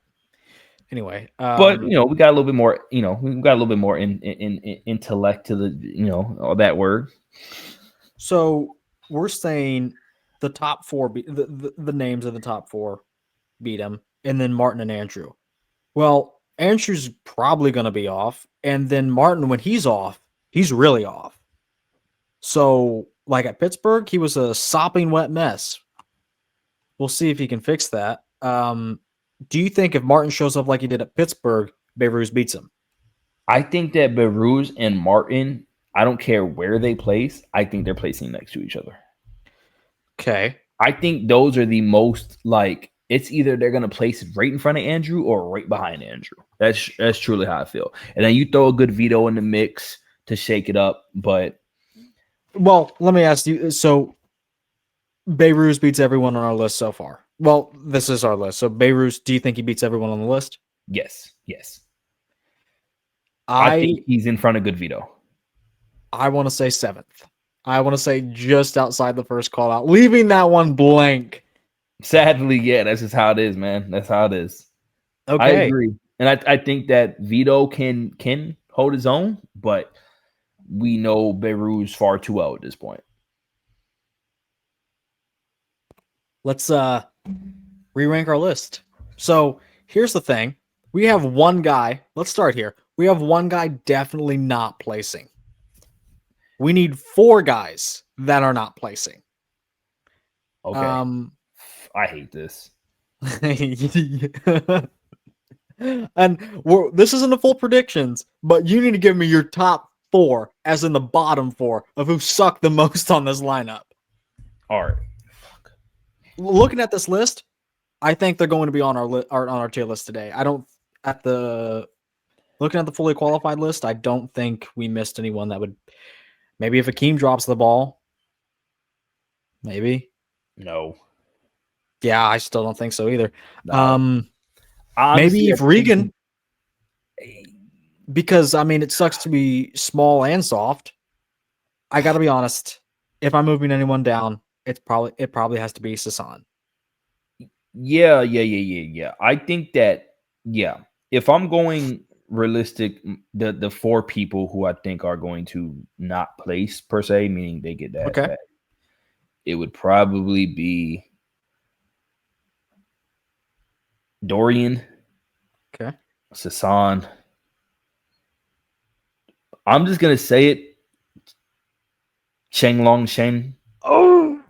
Anyway, but we got a little bit more. We got a little bit more in intellect to the all that word. So we're saying the top four, the names of the top four beat him, and then Martin and Andrew. Well, Andrew's probably going to be off, and then Martin, when he's off, he's really off. So, like at Pittsburgh, he was a sopping wet mess. We'll see if he can fix that. Do you think if Martin shows up like he did at Pittsburgh, Behrooz beats him? I think that Behrooz and Martin, I don't care where they place, I think they're placing next to each other. Okay. I think those are the most, like, it's either they're going to place right in front of Andrew or right behind Andrew. That's truly how I feel. And then you throw a good Vito in the mix to shake it up. But, well, let me ask you. So Behrooz beats everyone on our list so far. Well, this is our list. So Behrooz, do you think he beats everyone on the list? Yes. I think he's in front of good Vito. I want to say 7th. I want to say just outside the first call out, leaving that one blank. Sadly, yeah, that's just how it is, man. That's how it is. Okay. I agree. And I think that Vito can hold his own, but we know Behrooz far too well at this point. Let's re-rank our list. So here's the thing. We have one guy. Let's start here. We have one guy definitely not placing. We need 4 guys that are not placing. Okay. I hate this. And this isn't a full predictions, but you need to give me your top 4, as in the bottom 4, of who suck the most on this lineup. All right. Looking at this list, I think they're going to be on our tier list today. Looking at the fully qualified list, I don't think we missed anyone that would. Maybe if Akeem drops the ball, maybe. No. Yeah, I still don't think so either. No. Honestly, maybe if Regan, because I mean, it sucks to be small and soft. I got to be honest. If I'm moving anyone down, it probably has to be Sasan. Yeah. I think that, if I'm going realistic, the 4 people who I think are going to not place per se, meaning they get that. Okay. It would probably be Dorian, Okay. Sasan. I'm just gonna say it. Chenlong Chen. Oh,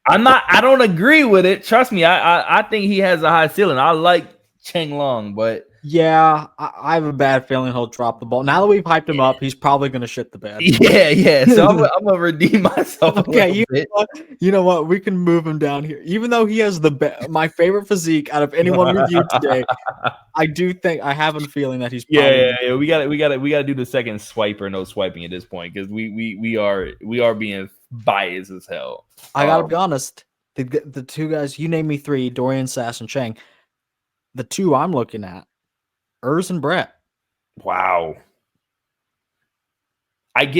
I don't agree with it. Trust me, I think he has a high ceiling. I like Chenlong, but yeah, I have a bad feeling he'll drop the ball. Now that we've hyped him up, he's probably going to shit the bed. yeah. So I'm gonna redeem myself. Okay, bit. You know what? We can move him down here. Even though he has my favorite physique out of anyone reviewed today, I do think I have a feeling that he's probably Yeah. We gotta do the second swipe or no swiping at this point because we are being biased as hell. I gotta be honest. The 2 guys you named me 3, Dorian, Sasan, Cheng. The 2 I'm looking at, Urs and Brett. Wow. I'm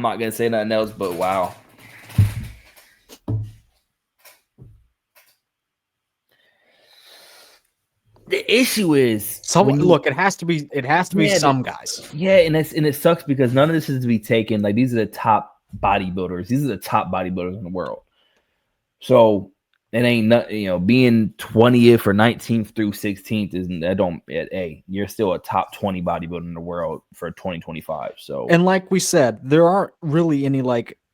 not gonna say nothing else, but wow. The issue is look, it has to be some guys. Yeah, and it sucks because none of this is to be taken. Like these are the top bodybuilders. These are the top bodybuilders in the world. So it ain't nothing, being 20th or 19th through 16th isn't that don't you're still a top 20 bodybuilder in the world for 2025. So and like we said, there aren't really any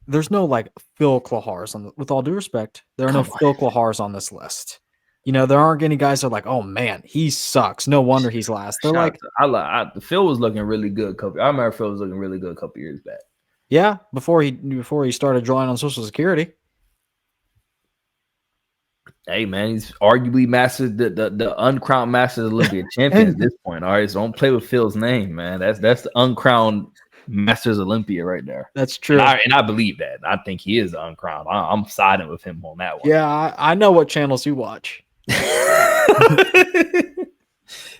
there's no Phil Klahars on with all due respect, there are no Phil Klahars on this list. There aren't any guys that are like, oh man, he sucks. No wonder he's last. They're Phil was looking really good. I remember Phil was looking really good a couple years back. Yeah, before he started drawing on Social Security. Hey man, he's arguably mastered the uncrowned Masters Olympia champion at this point. All right, so don't play with Phil's name, man. That's the uncrowned Masters Olympia right there. That's true, and I believe that. I think he is the uncrowned. I'm siding with him on that one. Yeah, I know what channels you watch.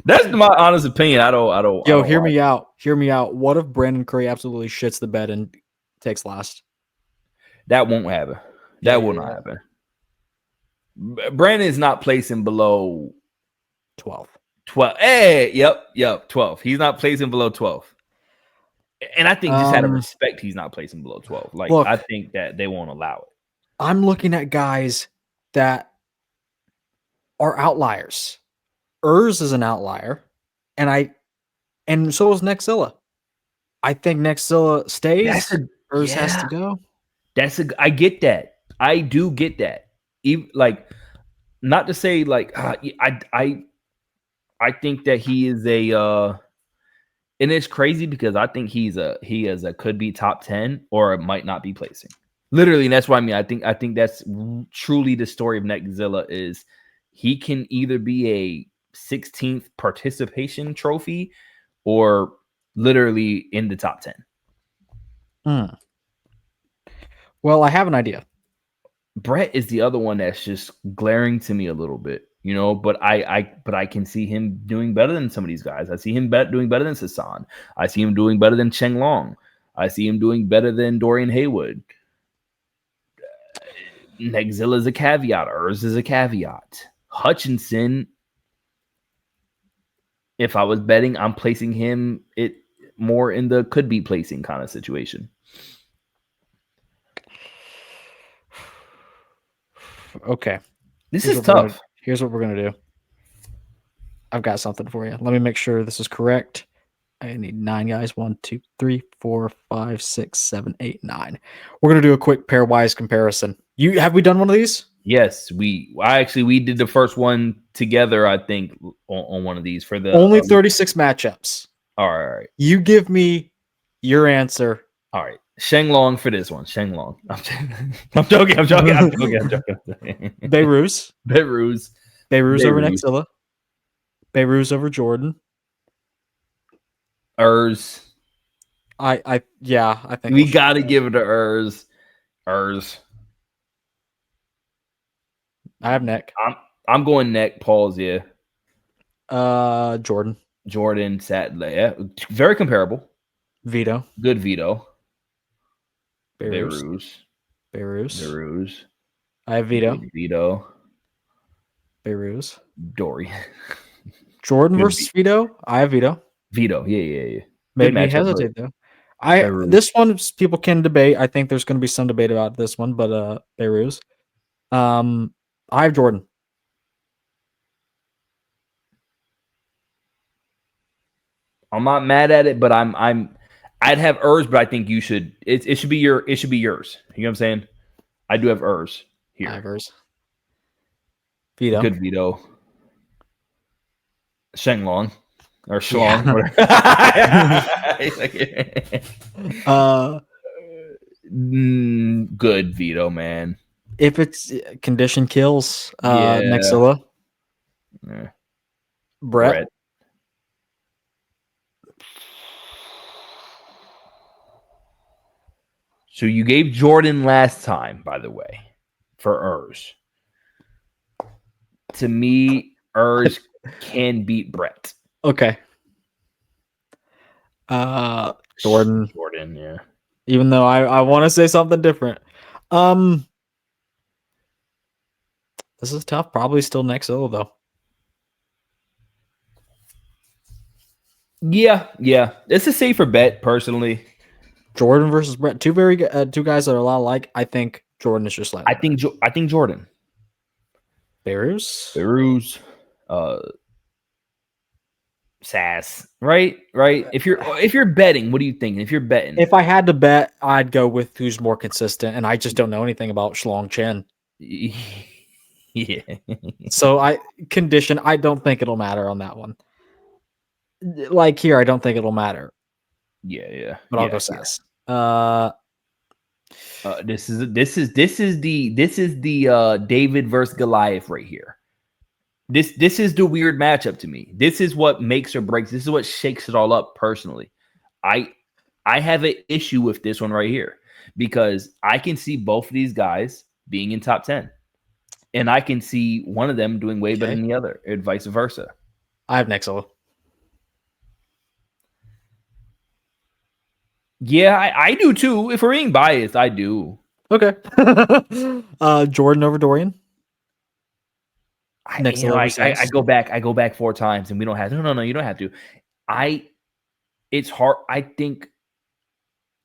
That's my honest opinion. I don't. Yo, hear me out. Hear me out. What if Brandon Curry absolutely shits the bed and takes last? That won't happen. That will not happen. Brandon is not placing below 12. 12. Hey, yep. 12. He's not placing below 12. And I think just out of respect, he's not placing below 12. Look, I think that they won't allow it. I'm looking at guys that are outliers. Urs is an outlier, and so is Neckzilla. I think Neckzilla stays. Urs has to go. I get that. I do get that. Even, not to say I think that he is and it's crazy because I think he is a could be top 10 or it might not be placing. Literally, and that's what I mean. I think that's truly the story of Neckzilla is he can either be a 16th participation trophy or literally in the top 10. Well, I have an idea. Brett is the other one that's just glaring to me a little bit, but I can see him doing better than some of these guys. I see him doing better than Sasan. I see him doing better than Chenlong. I see him doing better than Dorian Haywood. Neckzilla is a caveat. Urs is a caveat. Hutchinson, if I was betting, I'm placing him more in the could be placing kind of situation. Okay. This is tough. Here's what we're going to do. I've got something for you. Let me make sure this is correct. I need 9 guys. 1, 2, 3, 4, 5, 6, 7, 8, 9. We're going to do a quick pairwise comparison. Have we done one of these? Yes, we did the first one together, I think, on one of these for the only 36 matchups. All right. You give me your answer. All right. Chenlong for this one. Chenlong. I'm joking. Behrooz over Neckzilla. Behrooz over Jordan. Urs. I think we got to give it to Urs. I have Neck. I'm going Neck. Paul's Jordan. Saturday. Yeah. Very comparable. Vito. Good Vito. Behrooz. I have Vito. Vito. Behrooz. Dorian. Jordan Good versus Vito. I have Vito. Vito. Yeah. Good Made me matchup. hesitate though. Behrooz. This one people can debate. I think there's going to be some debate about this one, but Behrooz. I have Jordan. I'm not mad at it, but I'd have Urs, but I think you should. It should be yours. You know what I'm saying? I do have Urs here. I have Urs. Vito. Good Vito. Shenlong or Shlong, Yeah. Good Vito, man. If it's condition kills, Neckzilla. Yeah. Brett. So you gave Jordan last time, by the way, for Urs. To me, Urs can beat Brett. Okay. Jordan, yeah. Even though I want to say something different. This is tough. Probably still Neckzilla though. Yeah. It's a safer bet, personally. Jordan versus Brett, two guys that are a lot alike. I think Jordan is just like. I think Jordan. Behrooz. Sass. Right. If you're betting, what do you think? If you're betting, if I had to bet, I'd go with who's more consistent, and I just don't know anything about Chenlong Chen. Yeah. So I don't think it'll matter on that one. Like here, I don't think it'll matter. Yeah. But I'll go Sass. This is the David versus Goliath right here. This is the weird matchup to me. This is what makes or breaks. This is what shakes it all up personally. I have an issue with this one right here because I can see both of these guys being in top 10. And I can see one of them doing way better than the other, and vice versa. I have Neckzilla. Yeah, I do too. If we're being biased, I do. Okay. Jordan over Dorian. I go back 4 times and we don't have to. No, you don't have to. It's hard. I think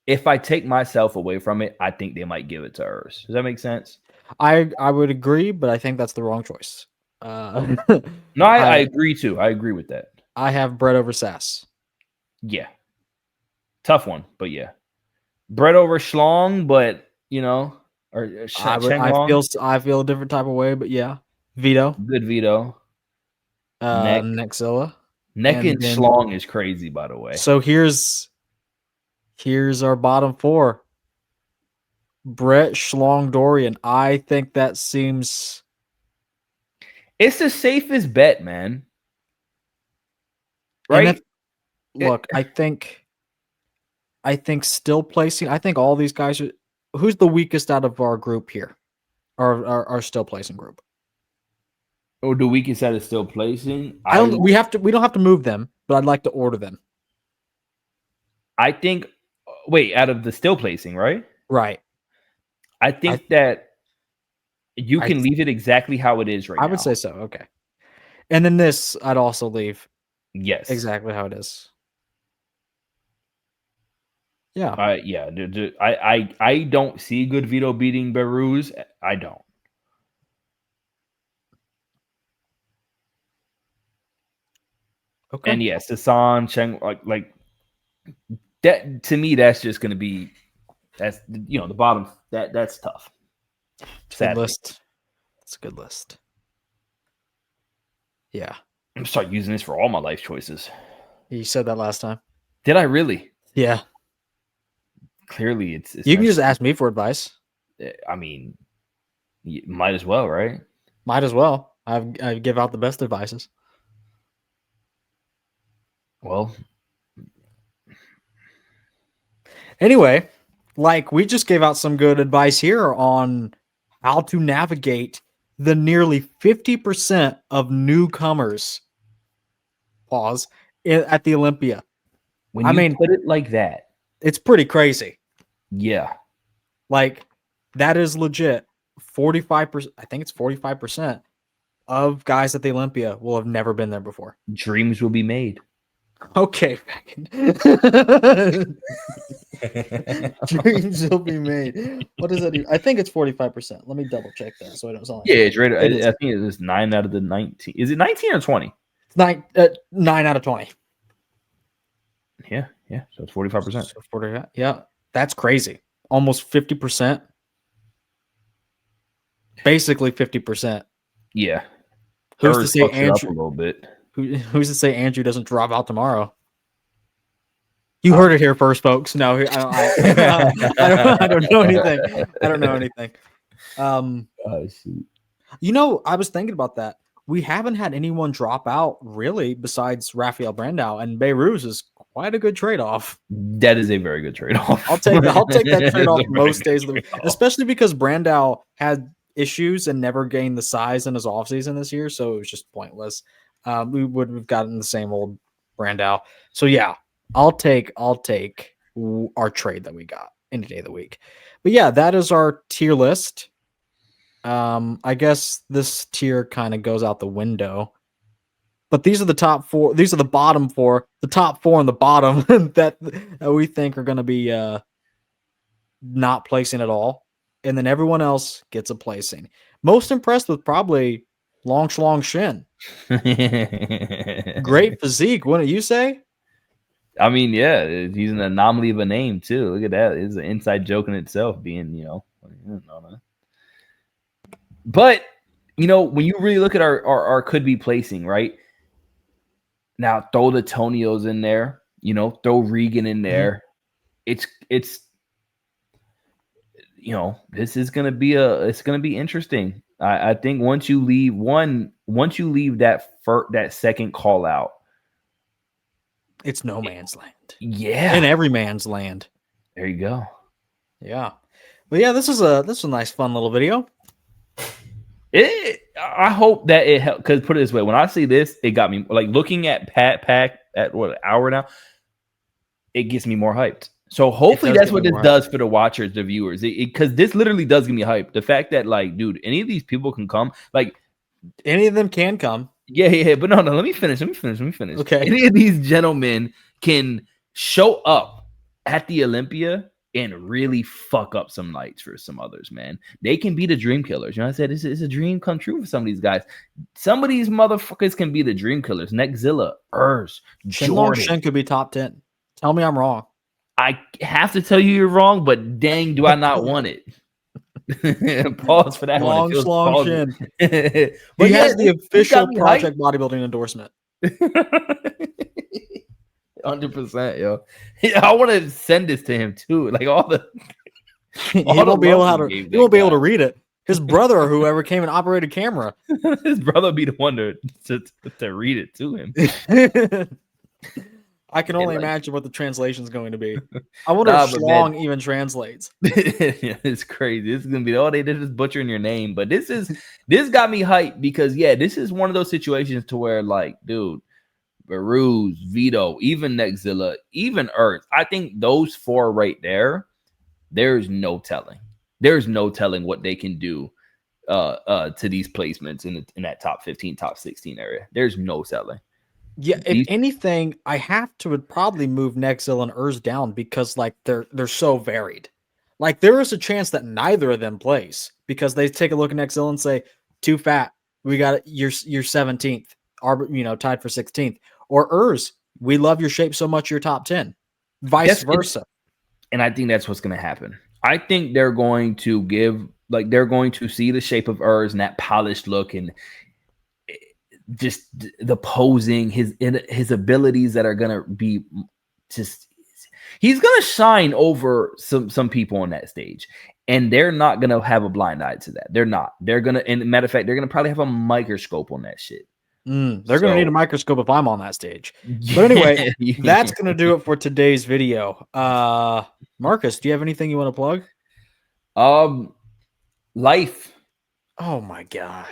if I take myself away from it, I think they might give it to Urs. Does that make sense? I would agree, but I think that's the wrong choice. No, I agree too. I agree with that. I have Brett over Sass. Yeah. Tough one, but yeah. Brett over Shlong, but or I feel a different type of way, but yeah. Vito. Good Vito. Neckzilla. Neck and Shlong is crazy, by the way. So here's our bottom 4. Brett, Shlong, Dorian. I think that seems. It's the safest bet, man. Right? Look, I think still placing. I think all these guys are. Who's the weakest out of our group here? Our still placing group. Oh, the weakest out of still placing. We don't have to move them, but I'd like to order them. I think. Wait, out of the still placing, right? Right. I think that you can leave it exactly how it is right now. I would say so. Okay. And then this, I'd also leave. Yes. Exactly how it is. Yeah. I don't see good Vito beating Behrooz. I don't. Okay. And yes, Sasan Chen, like that to me, that's just going to be the bottom. That's tough. Good list. It's a good list. Yeah. I'm gonna start using this for all my life choices. You said that last time. Did I really? Yeah. Clearly, it's you can just ask me for advice. I mean, you might as well, right? Might as well. I give out the best advices. Well, anyway, we just gave out some good advice here on how to navigate the nearly 50% of newcomers. Pause at the Olympia. When you put it like that, it's pretty crazy. Yeah, that is legit. 45%. I think it's 45% of guys at the Olympia will have never been there before. Dreams will be made. Okay. Dreams will be made. What does that do? I think it's 45%. Let me double check that so I don't sound like It's rated. I think it was 9 out of the 19. Is it 19 or 20? It's 9 out of 20. Yeah. So it's 45%. So 40, yeah, that's crazy. Almost 50%. Basically 50%. Yeah. Who's to say Andrew a little bit? Who's to say Andrew doesn't drop out tomorrow? You heard it here first, folks. No, I don't know anything. I don't know anything. Shoot. You know, I was thinking about that. We haven't had anyone drop out really besides Rafael Brandao, and Behrooz is quite a good trade-off. That is a very good trade-off. I'll take that trade-off most days of the week, especially because Brandao had issues and never gained the size in his offseason this year, so it was just pointless. We would have gotten the same old Brandao. So yeah, I'll take our trade that we got any day of the week. But yeah, that is our tier list. I guess this tier kind of goes out the window. But these are the top four. These are the bottom four. The top four and the bottom that we think are going to be not placing at all. And then everyone else gets a placing. Most impressed with probably Chenlong Chen. Great physique, wouldn't you say? I mean, yeah, he's an anomaly of a name too. Look at that. It's an inside joke in itself being, But, when you really look at our could-be placing, right? Now, throw the Tonios in there, throw Regan in there. Mm-hmm. This is going to be it's going to be interesting. I think once you leave that second call out, it's no man's land. Yeah. In every man's land. There you go. Yeah. But yeah, this is a nice, fun little video. I hope that it helped, because put it this way, when I see this, it got me like looking at Pat Pack at what, an hour now, it gets me more hyped. So hopefully that's what this does for the watchers, the viewers, because this literally does give me hype. The fact that, like, dude, any of these people can come, like any of them can come. Yeah. But no, let me finish. Okay. Any of these gentlemen can show up at the Olympia and really fuck up some nights for some others, man. They can be the dream killers. I said, it's a dream come true for some of these guys. Some of these motherfuckers can be the dream killers. Neckzilla, Urs, Chenlong Chen could be top 10. Tell me I'm wrong. I have to tell you you're wrong, but dang, do I not want it. Pause for that one. Chenlong Chen. He has the official Project Bodybuilding endorsement. 100%, yo. Yeah, I want to send this to him too. Like he won't be able to read it. His brother or whoever came and operated camera. His brother be the one to read it to him. I can only imagine what the translation is going to be. I wonder if Schlong even translates. Yeah, it's crazy. This is gonna be all they did is butchering your name. But this got me hyped because this is one of those situations to where, like, dude, Behrooz, Vito, even Neckzilla, even Urs. I think those four right there, there's no telling. There's no telling what they can do to these placements in that top 15, top 16 area. There's no telling. Yeah, if anything, I have to would probably move Neckzilla and Urs down because, like, they're so varied. Like, there is a chance that neither of them plays because they take a look at Neckzilla and say, too fat. We got you're 17th, tied for 16th. Or Urs, we love your shape so much you're top 10. Vice versa. And I think that's what's going to happen. I think they're going to they're going to see the shape of Urs and that polished look and just the posing, his abilities that are gonna be just, he's gonna shine over some people on that stage, and they're not gonna have a blind eye to that. They're not. They're gonna, and matter of fact, they're gonna probably have a microscope on that shit. They're gonna need a microscope if I'm on that stage. But anyway, that's gonna do it for today's video. Marcus, do you have anything you want to plug? Life. Oh my god.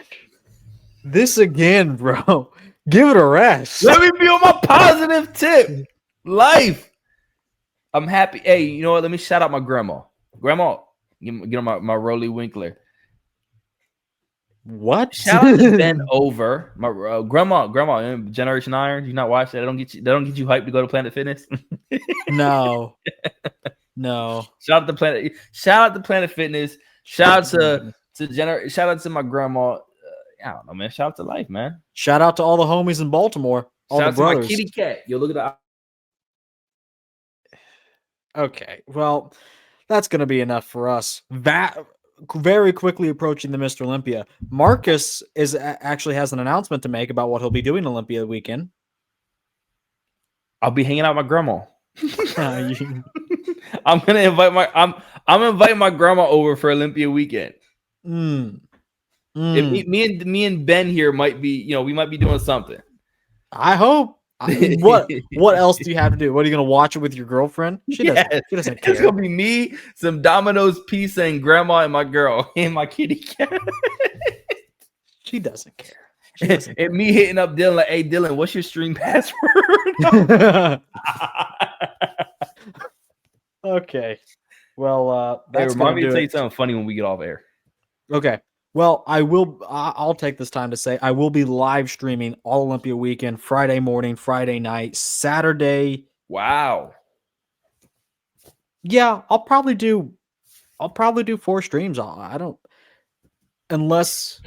This again, bro. Give it a rest. Let me be on my positive tip. Life. I'm happy. Hey, you know what? Let me shout out my grandma. Grandma, get on my Rolly Winkler. What? Shout out to Ben Over, my grandma, Generation Iron. You not watch that? They don't get you hyped to go to Planet Fitness. No. Shout out to Planet Fitness. Shout out to my grandma. I don't know, man. Shout out to life, man. Shout out to all the homies in Baltimore. All Shout the out brothers. to my kitty cat. Yo, look at the. Okay, well, that's going to be enough for us. Very quickly approaching the Mr. Olympia. Marcus actually has an announcement to make about what he'll be doing Olympia weekend. I'll be hanging out with my grandma. You- I'm gonna invite my grandma over for Olympia weekend. Me and Ben here might be, we might be doing something. I hope. What else do you have to do? What are you gonna watch it with your girlfriend? She doesn't care. It's gonna be me, some Domino's pizza, and grandma and my girl and my kitty cat. She doesn't care. And me hitting up Dylan like, hey Dylan, what's your stream password? Okay. Well, Hey, that's remind me to do tell you it. something funny when we get off air. Okay. Well, I'll take this time to say I will be live streaming all Olympia weekend, Friday morning, Friday night, Saturday. Wow. Yeah, I'll probably do 4 streams. Unless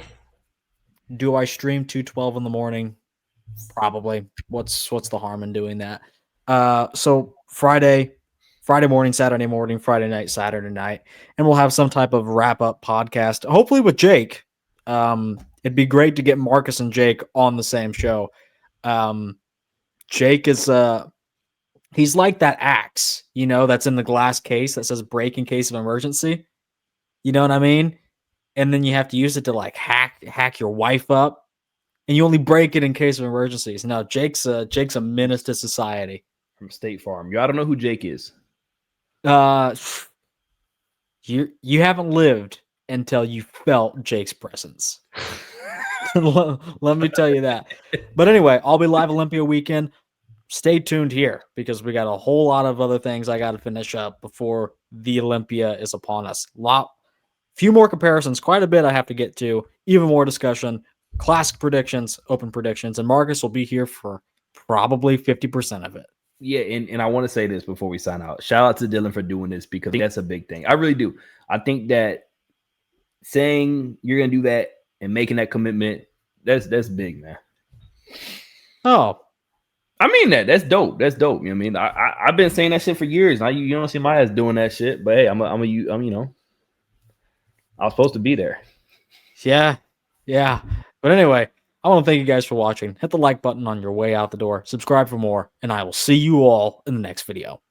do I stream 2:12 in the morning? Probably. What's the harm in doing that? So Friday morning, Saturday morning, Friday night, Saturday night, and we'll have some type of wrap up podcast, hopefully with Jake. It'd be great to get Marcus and Jake on the same show. Jake is he's like that axe, that's in the glass case that says break in case of emergency. You know what I mean? And then you have to use it to like hack your wife up, and you only break it in case of emergencies. Now Jake's a menace to society. From State Farm. I don't know who Jake is. You haven't lived until you felt Jake's presence. Let me tell you that. But anyway, I'll be live Olympia weekend. Stay tuned here because we got a whole lot of other things I got to finish up before the Olympia is upon us. Few more comparisons, quite a bit I have to get to, even more discussion, classic predictions, open predictions, and Marcus will be here for probably 50% of it. Yeah, and I want to say this before we sign out. Shout out to Dylan for doing this because that's a big thing. I really do. I think that saying you're gonna do that and making that commitment, that's big, man. Oh, I mean that. That's dope. That's dope. You know what I mean? I've been saying that shit for years. Now you don't see my ass doing that shit, but hey, I was supposed to be there. Yeah. But anyway, I want to thank you guys for watching. Hit the like button on your way out the door. Subscribe for more, and I will see you all in the next video.